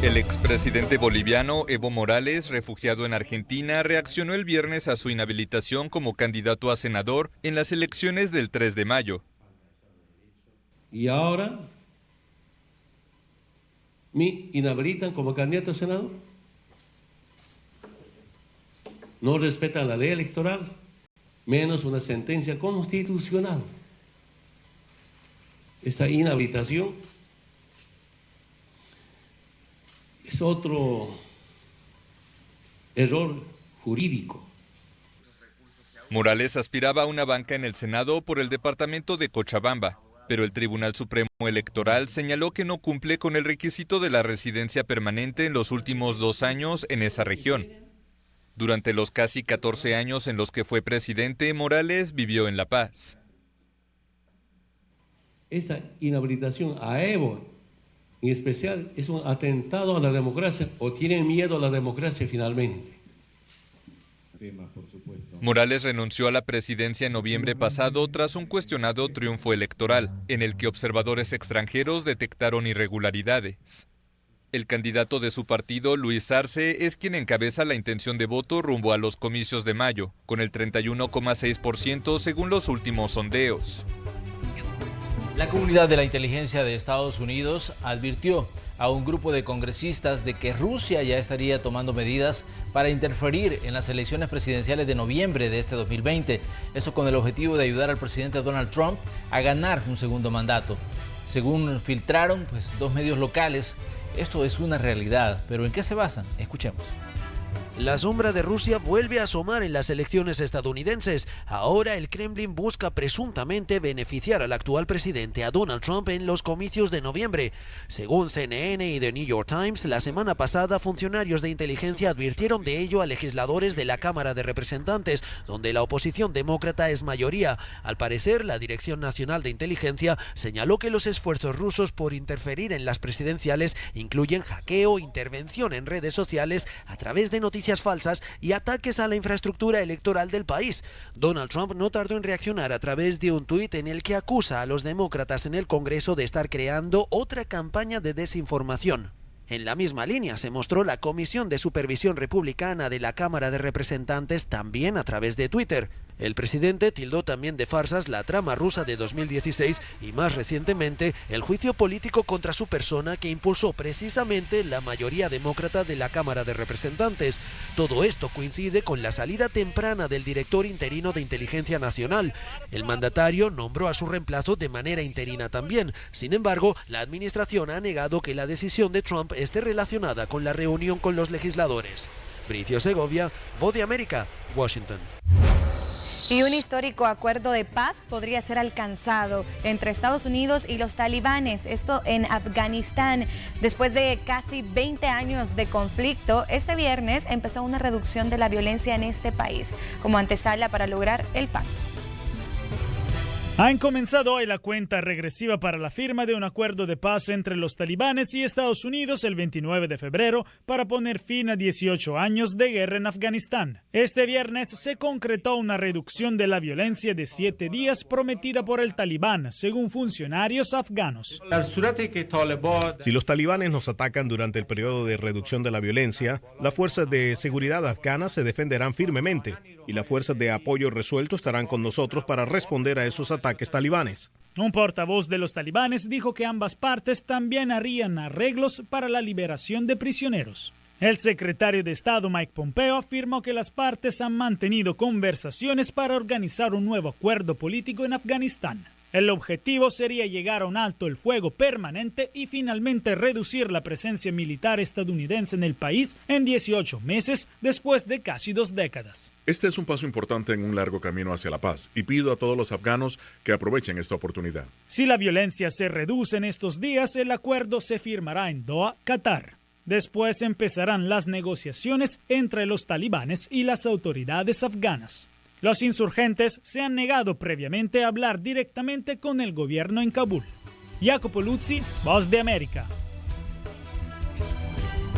El expresidente boliviano Evo Morales, refugiado en Argentina, reaccionó el viernes a su inhabilitación como candidato a senador en las elecciones del 3 de mayo. Y ahora me inhabilitan como candidato a senador. No respetan la ley electoral, menos una sentencia constitucional. Esta inhabilitación es otro error jurídico. Morales aspiraba a una banca en el Senado por el departamento de Cochabamba, pero el Tribunal Supremo Electoral señaló que no cumple con el requisito de la residencia permanente en los últimos 2 años en esa región. Durante los casi 14 años en los que fue presidente, Morales vivió en La Paz. Esa inhabilitación a Evo, en especial, es un atentado a la democracia o tienen miedo a la democracia finalmente. Morales renunció a la presidencia en noviembre pasado tras un cuestionado triunfo electoral, en el que observadores extranjeros detectaron irregularidades. El candidato de su partido, Luis Arce, es quien encabeza la intención de voto rumbo a los comicios de mayo, con el 31,6% según los últimos sondeos. La comunidad de la inteligencia de Estados Unidos advirtió a un grupo de congresistas de que Rusia ya estaría tomando medidas para interferir en las elecciones presidenciales de noviembre de este 2020. Esto con el objetivo de ayudar al presidente Donald Trump a ganar un segundo mandato. Según filtraron 2 medios locales, esto es una realidad, pero ¿en qué se basan? Escuchemos. La sombra de Rusia vuelve a asomar en las elecciones estadounidenses. Ahora el Kremlin busca presuntamente beneficiar al actual presidente, a Donald Trump, en los comicios de noviembre. Según CNN y The New York Times, la semana pasada funcionarios de inteligencia advirtieron de ello a legisladores de la Cámara de Representantes, donde la oposición demócrata es mayoría. Al parecer, la Dirección Nacional de Inteligencia señaló que los esfuerzos rusos por interferir en las presidenciales incluyen hackeo, intervención en redes sociales a través de noticias falsas y ataques a la infraestructura electoral del país. Donald Trump no tardó en reaccionar a través de un tuit en el que acusa a los demócratas en el Congreso de estar creando otra campaña de desinformación. En la misma línea se mostró la Comisión de Supervisión Republicana de la Cámara de Representantes también a través de Twitter. El presidente tildó también de farsas la trama rusa de 2016 y más recientemente el juicio político contra su persona que impulsó precisamente la mayoría demócrata de la Cámara de Representantes. Todo esto coincide con la salida temprana del director interino de Inteligencia Nacional. El mandatario nombró a su reemplazo de manera interina también. Sin embargo, la administración ha negado que la decisión de Trump esté relacionada con la reunión con los legisladores. Bricio Segovia, Voz de América, Washington. Y un histórico acuerdo de paz podría ser alcanzado entre Estados Unidos y los talibanes, esto en Afganistán. Después de casi 20 años de conflicto, este viernes empezó una reducción de la violencia en este país, como antesala para lograr el pacto. Han comenzado hoy la cuenta regresiva para la firma de un acuerdo de paz entre los talibanes y Estados Unidos el 29 de febrero para poner fin a 18 años de guerra en Afganistán. Este viernes se concretó una reducción de la violencia de 7 días prometida por el talibán, según funcionarios afganos. Si los talibanes nos atacan durante el periodo de reducción de la violencia, las fuerzas de seguridad afganas se defenderán firmemente y las fuerzas de apoyo resuelto estarán con nosotros para responder a esos ataques talibanes. Un portavoz de los talibanes dijo que ambas partes también harían arreglos para la liberación de prisioneros. El secretario de Estado Mike Pompeo afirmó que las partes han mantenido conversaciones para organizar un nuevo acuerdo político en Afganistán. El objetivo sería llegar a un alto el fuego permanente y finalmente reducir la presencia militar estadounidense en el país en 18 meses después de casi 2 décadas. Este es un paso importante en un largo camino hacia la paz y pido a todos los afganos que aprovechen esta oportunidad. Si la violencia se reduce en estos días, el acuerdo se firmará en Doha, Qatar. Después empezarán las negociaciones entre los talibanes y las autoridades afganas. Los insurgentes se han negado previamente a hablar directamente con el gobierno en Kabul. Jacopo Luzzi, Voz de América.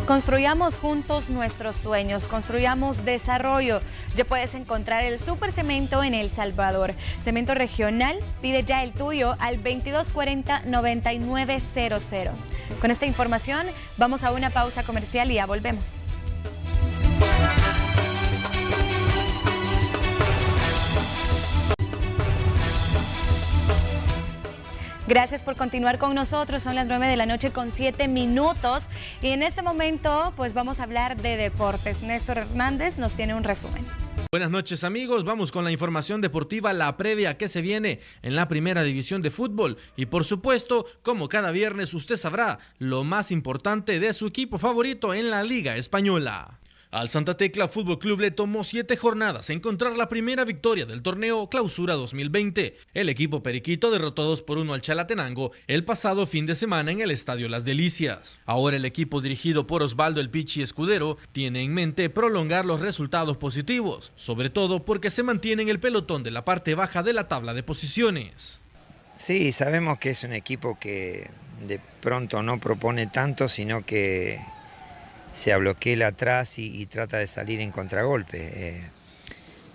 Construyamos juntos nuestros sueños, construyamos desarrollo. Ya puedes encontrar el Super Cemento en El Salvador. Cemento regional, pide ya el tuyo al 2240-9900. Con esta información vamos a una pausa comercial y ya volvemos. Gracias por continuar con nosotros, son las 9 de la noche con 7 minutos y en este momento pues vamos a hablar de deportes. Néstor Hernández nos tiene un resumen. Buenas noches amigos, vamos con la información deportiva, la previa que se viene en la primera división de fútbol y por supuesto, como cada viernes usted sabrá, lo más importante de su equipo favorito en la Liga Española. Al Santa Tecla Fútbol Club le tomó 7 jornadas encontrar la primera victoria del torneo Clausura 2020. El equipo periquito derrotó 2-1 al Chalatenango el pasado fin de semana en el Estadio Las Delicias. Ahora el equipo dirigido por Osvaldo El Pichi Escudero tiene en mente prolongar los resultados positivos, sobre todo porque se mantiene en el pelotón de la parte baja de la tabla de posiciones. Sí, sabemos que es un equipo que de pronto no propone tanto, sino que se abloquela atrás y trata de salir en contragolpe.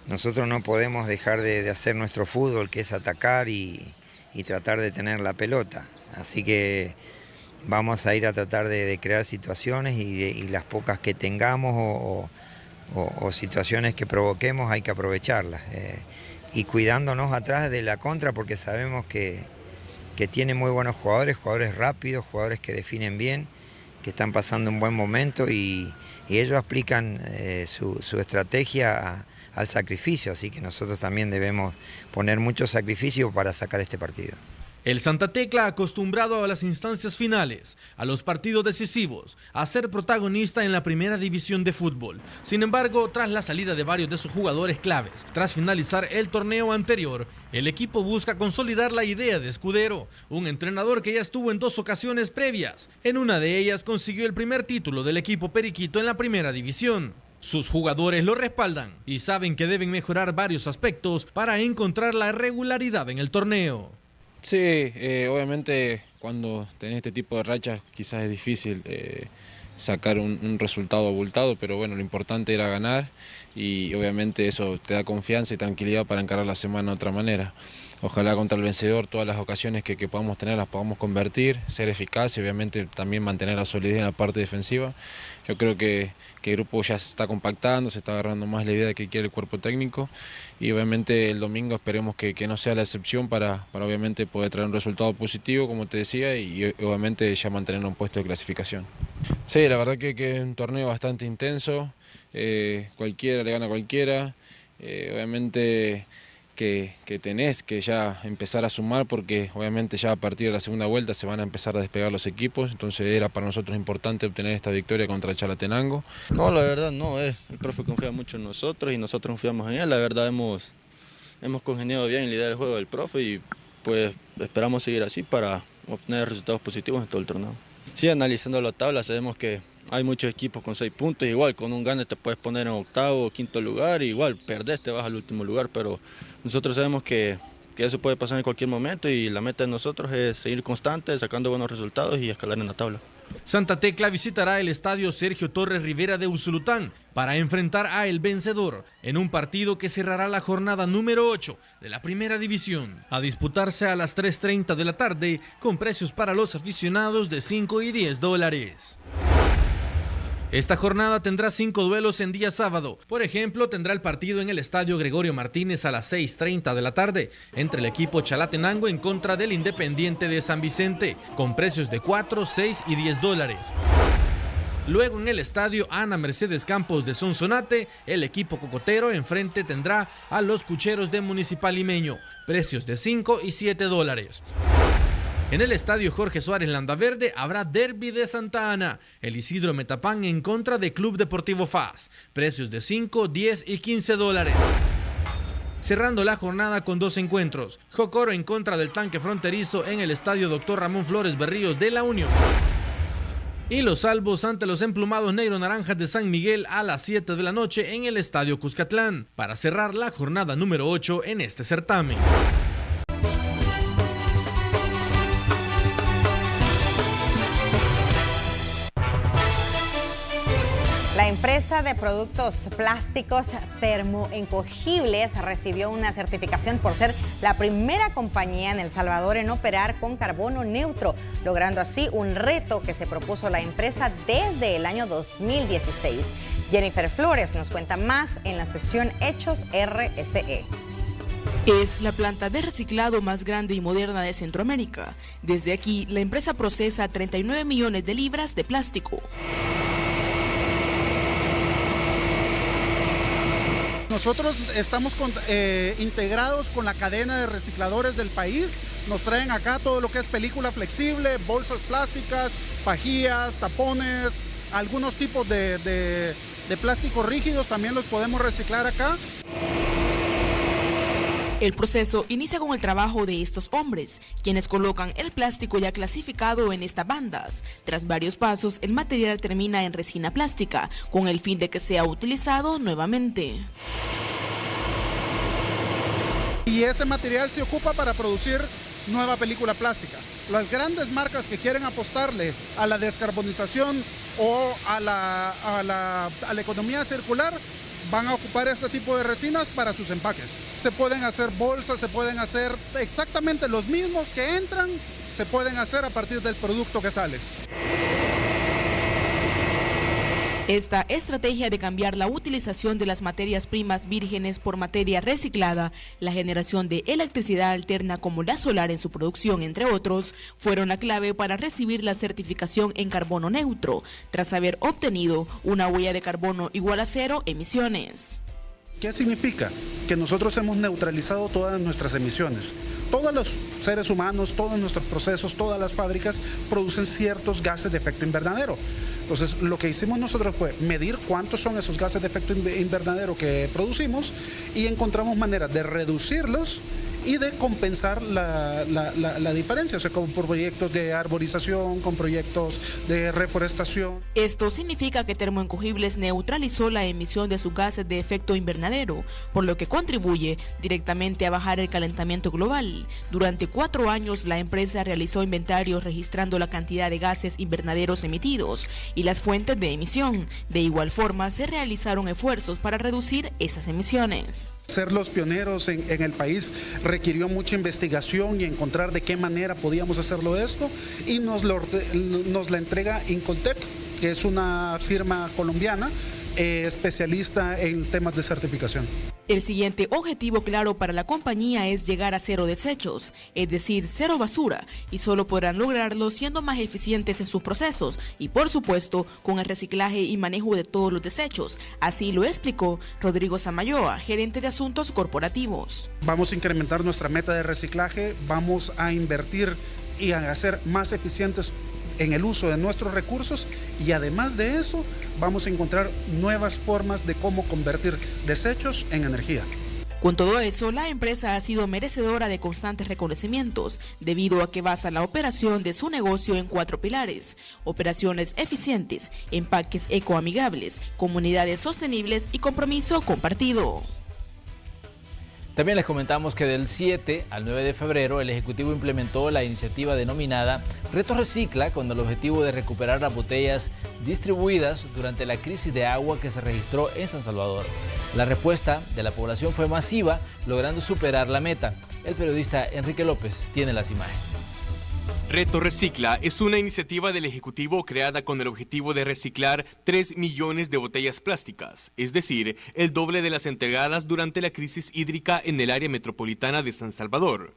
Nosotros no podemos dejar de hacer nuestro fútbol, que es atacar y tratar de tener la pelota. Así que vamos a ir a tratar de crear situaciones y las pocas que tengamos o situaciones que provoquemos hay que aprovecharlas. Y cuidándonos atrás de la contra porque sabemos que tiene muy buenos jugadores rápidos, jugadores que definen bien, que están pasando un buen momento y ellos aplican su estrategia al sacrificio, así que nosotros también debemos poner mucho sacrificio para sacar este partido. El Santa Tecla, acostumbrado a las instancias finales, a los partidos decisivos, a ser protagonista en la primera división de fútbol. Sin embargo, tras la salida de varios de sus jugadores claves, tras finalizar el torneo anterior, el equipo busca consolidar la idea de Escudero, un entrenador que ya estuvo en 2 ocasiones previas. En una de ellas consiguió el primer título del equipo periquito en la primera división. Sus jugadores lo respaldan y saben que deben mejorar varios aspectos para encontrar la regularidad en el torneo. Sí, obviamente cuando tenés este tipo de rachas quizás es difícil sacar un resultado abultado, pero bueno, lo importante era ganar y obviamente eso te da confianza y tranquilidad para encarar la semana de otra manera. Ojalá contra el vencedor todas las ocasiones que podamos tener las podamos convertir, ser eficaz y obviamente también mantener la solidez en la parte defensiva. Yo creo que el grupo ya se está compactando, se está agarrando más la idea de que quiere el cuerpo técnico y obviamente el domingo esperemos que no sea la excepción para obviamente poder traer un resultado positivo, como te decía, y obviamente ya mantener un puesto de clasificación. Sí, la verdad que es un torneo bastante intenso, cualquiera le gana a cualquiera, obviamente que tenés que ya empezar a sumar porque obviamente ya a partir de la segunda vuelta se van a empezar a despegar los equipos, entonces era para nosotros importante obtener esta victoria contra el Chalatenango. No, la verdad no, el profe confía mucho en nosotros y nosotros confiamos en él, la verdad hemos congeniado bien en la idea del juego del profe y pues esperamos seguir así para obtener resultados positivos en todo el torneo. Sí, analizando la tabla sabemos que hay muchos equipos con 6 puntos, igual con un gane te puedes poner en 8º o 5º lugar, igual perdés, te vas al último lugar, pero nosotros sabemos que eso puede pasar en cualquier momento y la meta de nosotros es seguir constantes, sacando buenos resultados y escalar en la tabla. Santa Tecla visitará el estadio Sergio Torres Rivera de Usulután para enfrentar a El Vencedor en un partido que cerrará la jornada número 8 de la primera división, a disputarse a las 3:30 de la tarde con precios para los aficionados de $5 y $10. Esta jornada tendrá 5 duelos en día sábado. Por ejemplo, tendrá el partido en el estadio Gregorio Martínez a las 6:30 de la tarde entre el equipo Chalatenango en contra del Independiente de San Vicente, con precios de $4, $6 y $10. Luego en el estadio Ana Mercedes Campos de Sonsonate, el equipo cocotero enfrente tendrá a los Cucheros de Municipal Limeño, precios de $5 y $7. En el estadio Jorge Suárez Landaverde habrá derbi de Santa Ana, el Isidro Metapán en contra de Club Deportivo FAS, precios de $5, $10 y $15. Cerrando la jornada con 2 encuentros, Jocoro en contra del Tanque Fronterizo en el estadio Dr. Ramón Flores Berríos de La Unión. Y los Salvos ante los emplumados Negro Naranjas de San Miguel a las 7 de la noche en el estadio Cuscatlán, para cerrar la jornada número 8 en este certamen. La empresa de productos plásticos termoencogibles recibió una certificación por ser la primera compañía en El Salvador en operar con carbono neutro, logrando así un reto que se propuso la empresa desde el año 2016. Jennifer Flores nos cuenta más en la sección Hechos RSE. Es la planta de reciclado más grande y moderna de Centroamérica. Desde aquí, la empresa procesa 39 millones de libras de plástico. Nosotros estamos integrados con la cadena de recicladores del país. Nos traen acá todo lo que es película flexible, bolsas plásticas, pajillas, tapones, algunos tipos de plásticos rígidos también los podemos reciclar acá. El proceso inicia con el trabajo de estos hombres, quienes colocan el plástico ya clasificado en estas bandas. Tras varios pasos, el material termina en resina plástica, con el fin de que sea utilizado nuevamente. Y ese material se ocupa para producir nueva película plástica. Las grandes marcas que quieren apostarle a la descarbonización o a la economía circular van a ocupar este tipo de resinas para sus empaques. Se pueden hacer bolsas, se pueden hacer exactamente los mismos que entran, se pueden hacer a partir del producto que sale. Esta estrategia de cambiar la utilización de las materias primas vírgenes por materia reciclada, la generación de electricidad alterna como la solar en su producción, entre otros, fueron la clave para recibir la certificación en carbono neutro, tras haber obtenido una huella de carbono igual a 0 emisiones. ¿Qué significa? Que nosotros hemos neutralizado todas nuestras emisiones. Todos los seres humanos, todos nuestros procesos, todas las fábricas producen ciertos gases de efecto invernadero. Entonces, lo que hicimos nosotros fue medir cuántos son esos gases de efecto invernadero que producimos y encontramos maneras de reducirlos y de compensar la diferencia, o sea, con proyectos de arborización, con proyectos de reforestación. Esto significa que Termoencogibles neutralizó la emisión de sus gases de efecto invernadero, por lo que contribuye directamente a bajar el calentamiento global. Durante 4 años, la empresa realizó inventarios registrando la cantidad de gases invernaderos emitidos y las fuentes de emisión. De igual forma, se realizaron esfuerzos para reducir esas emisiones. Ser los pioneros en el país requirió mucha investigación y encontrar de qué manera podíamos hacerlo esto, y nos la entrega Incoltec, que es una firma colombiana especialista en temas de certificación. El siguiente objetivo claro para la compañía es llegar a 0 desechos, es decir, 0 basura, y solo podrán lograrlo siendo más eficientes en sus procesos y, por supuesto, con el reciclaje y manejo de todos los desechos. Así lo explicó Rodrigo Samayoa, gerente de asuntos corporativos. Vamos a incrementar nuestra meta de reciclaje, vamos a invertir y a hacer más eficientes en el uso de nuestros recursos, y además de eso vamos a encontrar nuevas formas de cómo convertir desechos en energía. Con todo eso, la empresa ha sido merecedora de constantes reconocimientos, debido a que basa la operación de su negocio en 4 pilares: operaciones eficientes, empaques ecoamigables, comunidades sostenibles y compromiso compartido. También les comentamos que del 7 al 9 de febrero el Ejecutivo implementó la iniciativa denominada Reto Recicla, con el objetivo de recuperar las botellas distribuidas durante la crisis de agua que se registró en San Salvador. La respuesta de la población fue masiva, logrando superar la meta. El periodista Enrique López tiene las imágenes. Reto Recicla es una iniciativa del Ejecutivo creada con el objetivo de reciclar 3 millones de botellas plásticas, es decir, el doble de las entregadas durante la crisis hídrica en el área metropolitana de San Salvador.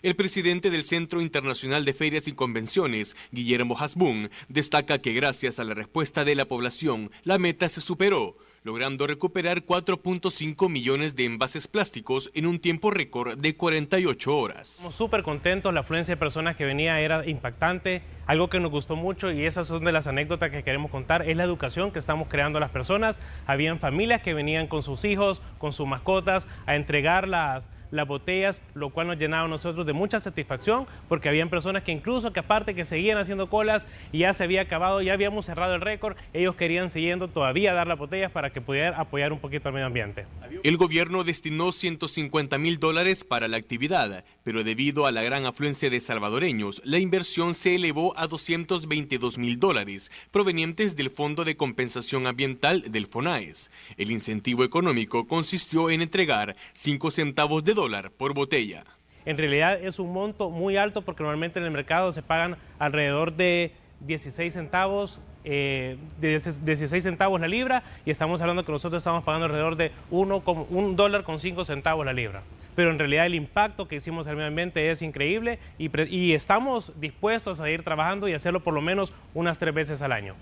El presidente del Centro Internacional de Ferias y Convenciones, Guillermo Hasbún, destaca que gracias a la respuesta de la población, la meta se superó, logrando recuperar 4.5 millones de envases plásticos en un tiempo récord de 48 horas. Estamos súper contentos, la afluencia de personas que venía era impactante, algo que nos gustó mucho y esas son de las anécdotas que queremos contar, es la educación que estamos creando a las personas. Habían familias que venían con sus hijos, con sus mascotas, a entregar las botellas, lo cual nos llenaba a nosotros de mucha satisfacción, porque habían personas que incluso que aparte que seguían haciendo colas y ya se había acabado, ya habíamos cerrado el récord, ellos querían siguiendo todavía dar las botellas para que pudieran apoyar un poquito al medio ambiente. El gobierno destinó $150.000 para la actividad, pero debido a la gran afluencia de salvadoreños, la inversión se elevó a $222.000, provenientes del Fondo de Compensación Ambiental del FONAES. El incentivo económico consistió en entregar 5 centavos de dólar por botella. En realidad es un monto muy alto porque normalmente en el mercado se pagan alrededor de 16 centavos, 16 centavos la libra, y estamos hablando que nosotros estamos pagando alrededor de $1.05 la libra. Pero en realidad el impacto que hicimos al medio ambiente es increíble y estamos dispuestos a seguir trabajando y hacerlo por lo menos unas 3 veces al año.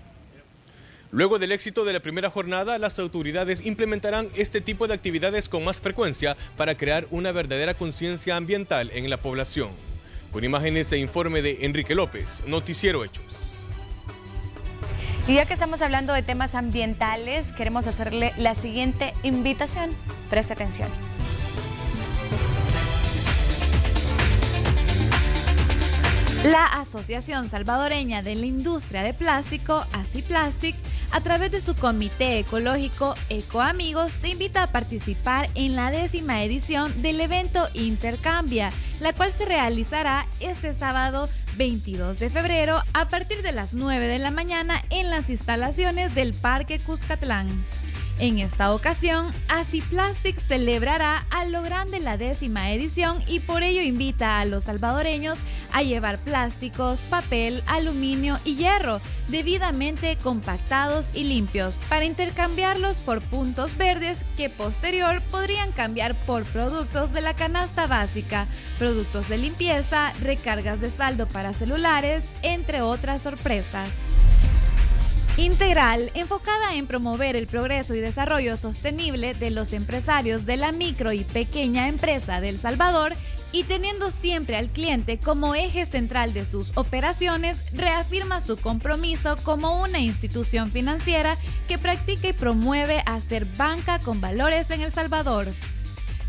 Luego del éxito de la primera jornada, las autoridades implementarán este tipo de actividades con más frecuencia para crear una verdadera conciencia ambiental en la población. Con imágenes e informe de Enrique López, Noticiero Hechos. Y ya que estamos hablando de temas ambientales, queremos hacerle la siguiente invitación. Preste atención. La Asociación Salvadoreña de la Industria de Plástico, ASIPLASTIC, a través de su comité ecológico Ecoamigos, te invita a participar en la 10ª edición del evento Intercambia, la cual se realizará este sábado 22 de febrero a partir de las 9 de la mañana en las instalaciones del Parque Cuscatlán. En esta ocasión, ASIPLASTIC celebrará a lo grande la 10ª edición y por ello invita a los salvadoreños a llevar plásticos, papel, aluminio y hierro debidamente compactados y limpios para intercambiarlos por puntos verdes que posterior podrían cambiar por productos de la canasta básica, productos de limpieza, recargas de saldo para celulares, entre otras sorpresas. Integral, enfocada en promover el progreso y desarrollo sostenible de los empresarios de la micro y pequeña empresa de El Salvador y teniendo siempre al cliente como eje central de sus operaciones, reafirma su compromiso como una institución financiera que practica y promueve hacer banca con valores en El Salvador.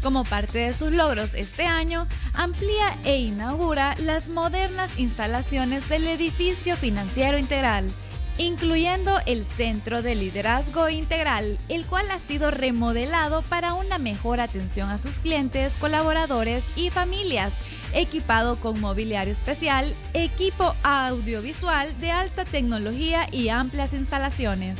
Como parte de sus logros este año, amplía e inaugura las modernas instalaciones del edificio financiero Integral, incluyendo el Centro de Liderazgo Integral, el cual ha sido remodelado para una mejor atención a sus clientes, colaboradores y familias, equipado con mobiliario especial, equipo audiovisual de alta tecnología y amplias instalaciones.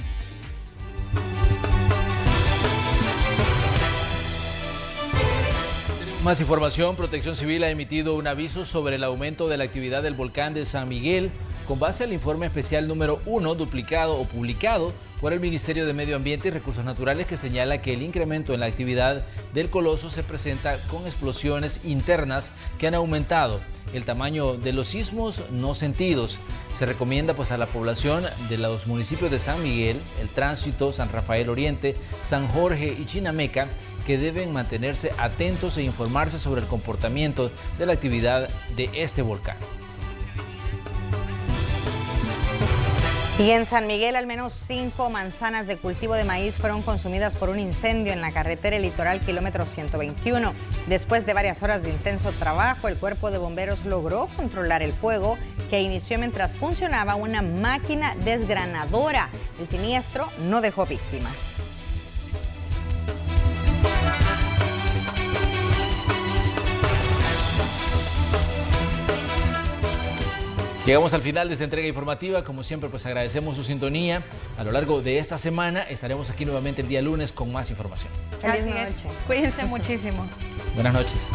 Más información, Protección Civil ha emitido un aviso sobre el aumento de la actividad del volcán de San Miguel con base al informe especial número 1 duplicado o publicado por el Ministerio de Medio Ambiente y Recursos Naturales, que señala que el incremento en la actividad del coloso se presenta con explosiones internas que han aumentado el tamaño de los sismos no sentidos. Se recomienda a la población de los municipios de San Miguel, El Tránsito, San Rafael Oriente, San Jorge y Chinameca que deben mantenerse atentos e informarse sobre el comportamiento de la actividad de este volcán. Y en San Miguel, al menos 5 manzanas de cultivo de maíz fueron consumidas por un incendio en la carretera litoral kilómetro 121. Después de varias horas de intenso trabajo, el cuerpo de bomberos logró controlar el fuego que inició mientras funcionaba una máquina desgranadora. El siniestro no dejó víctimas. Llegamos al final de esta entrega informativa. Como siempre, agradecemos su sintonía. A lo largo de esta semana estaremos aquí nuevamente el día lunes con más información. Feliz noche. Cuídense muchísimo. Buenas noches.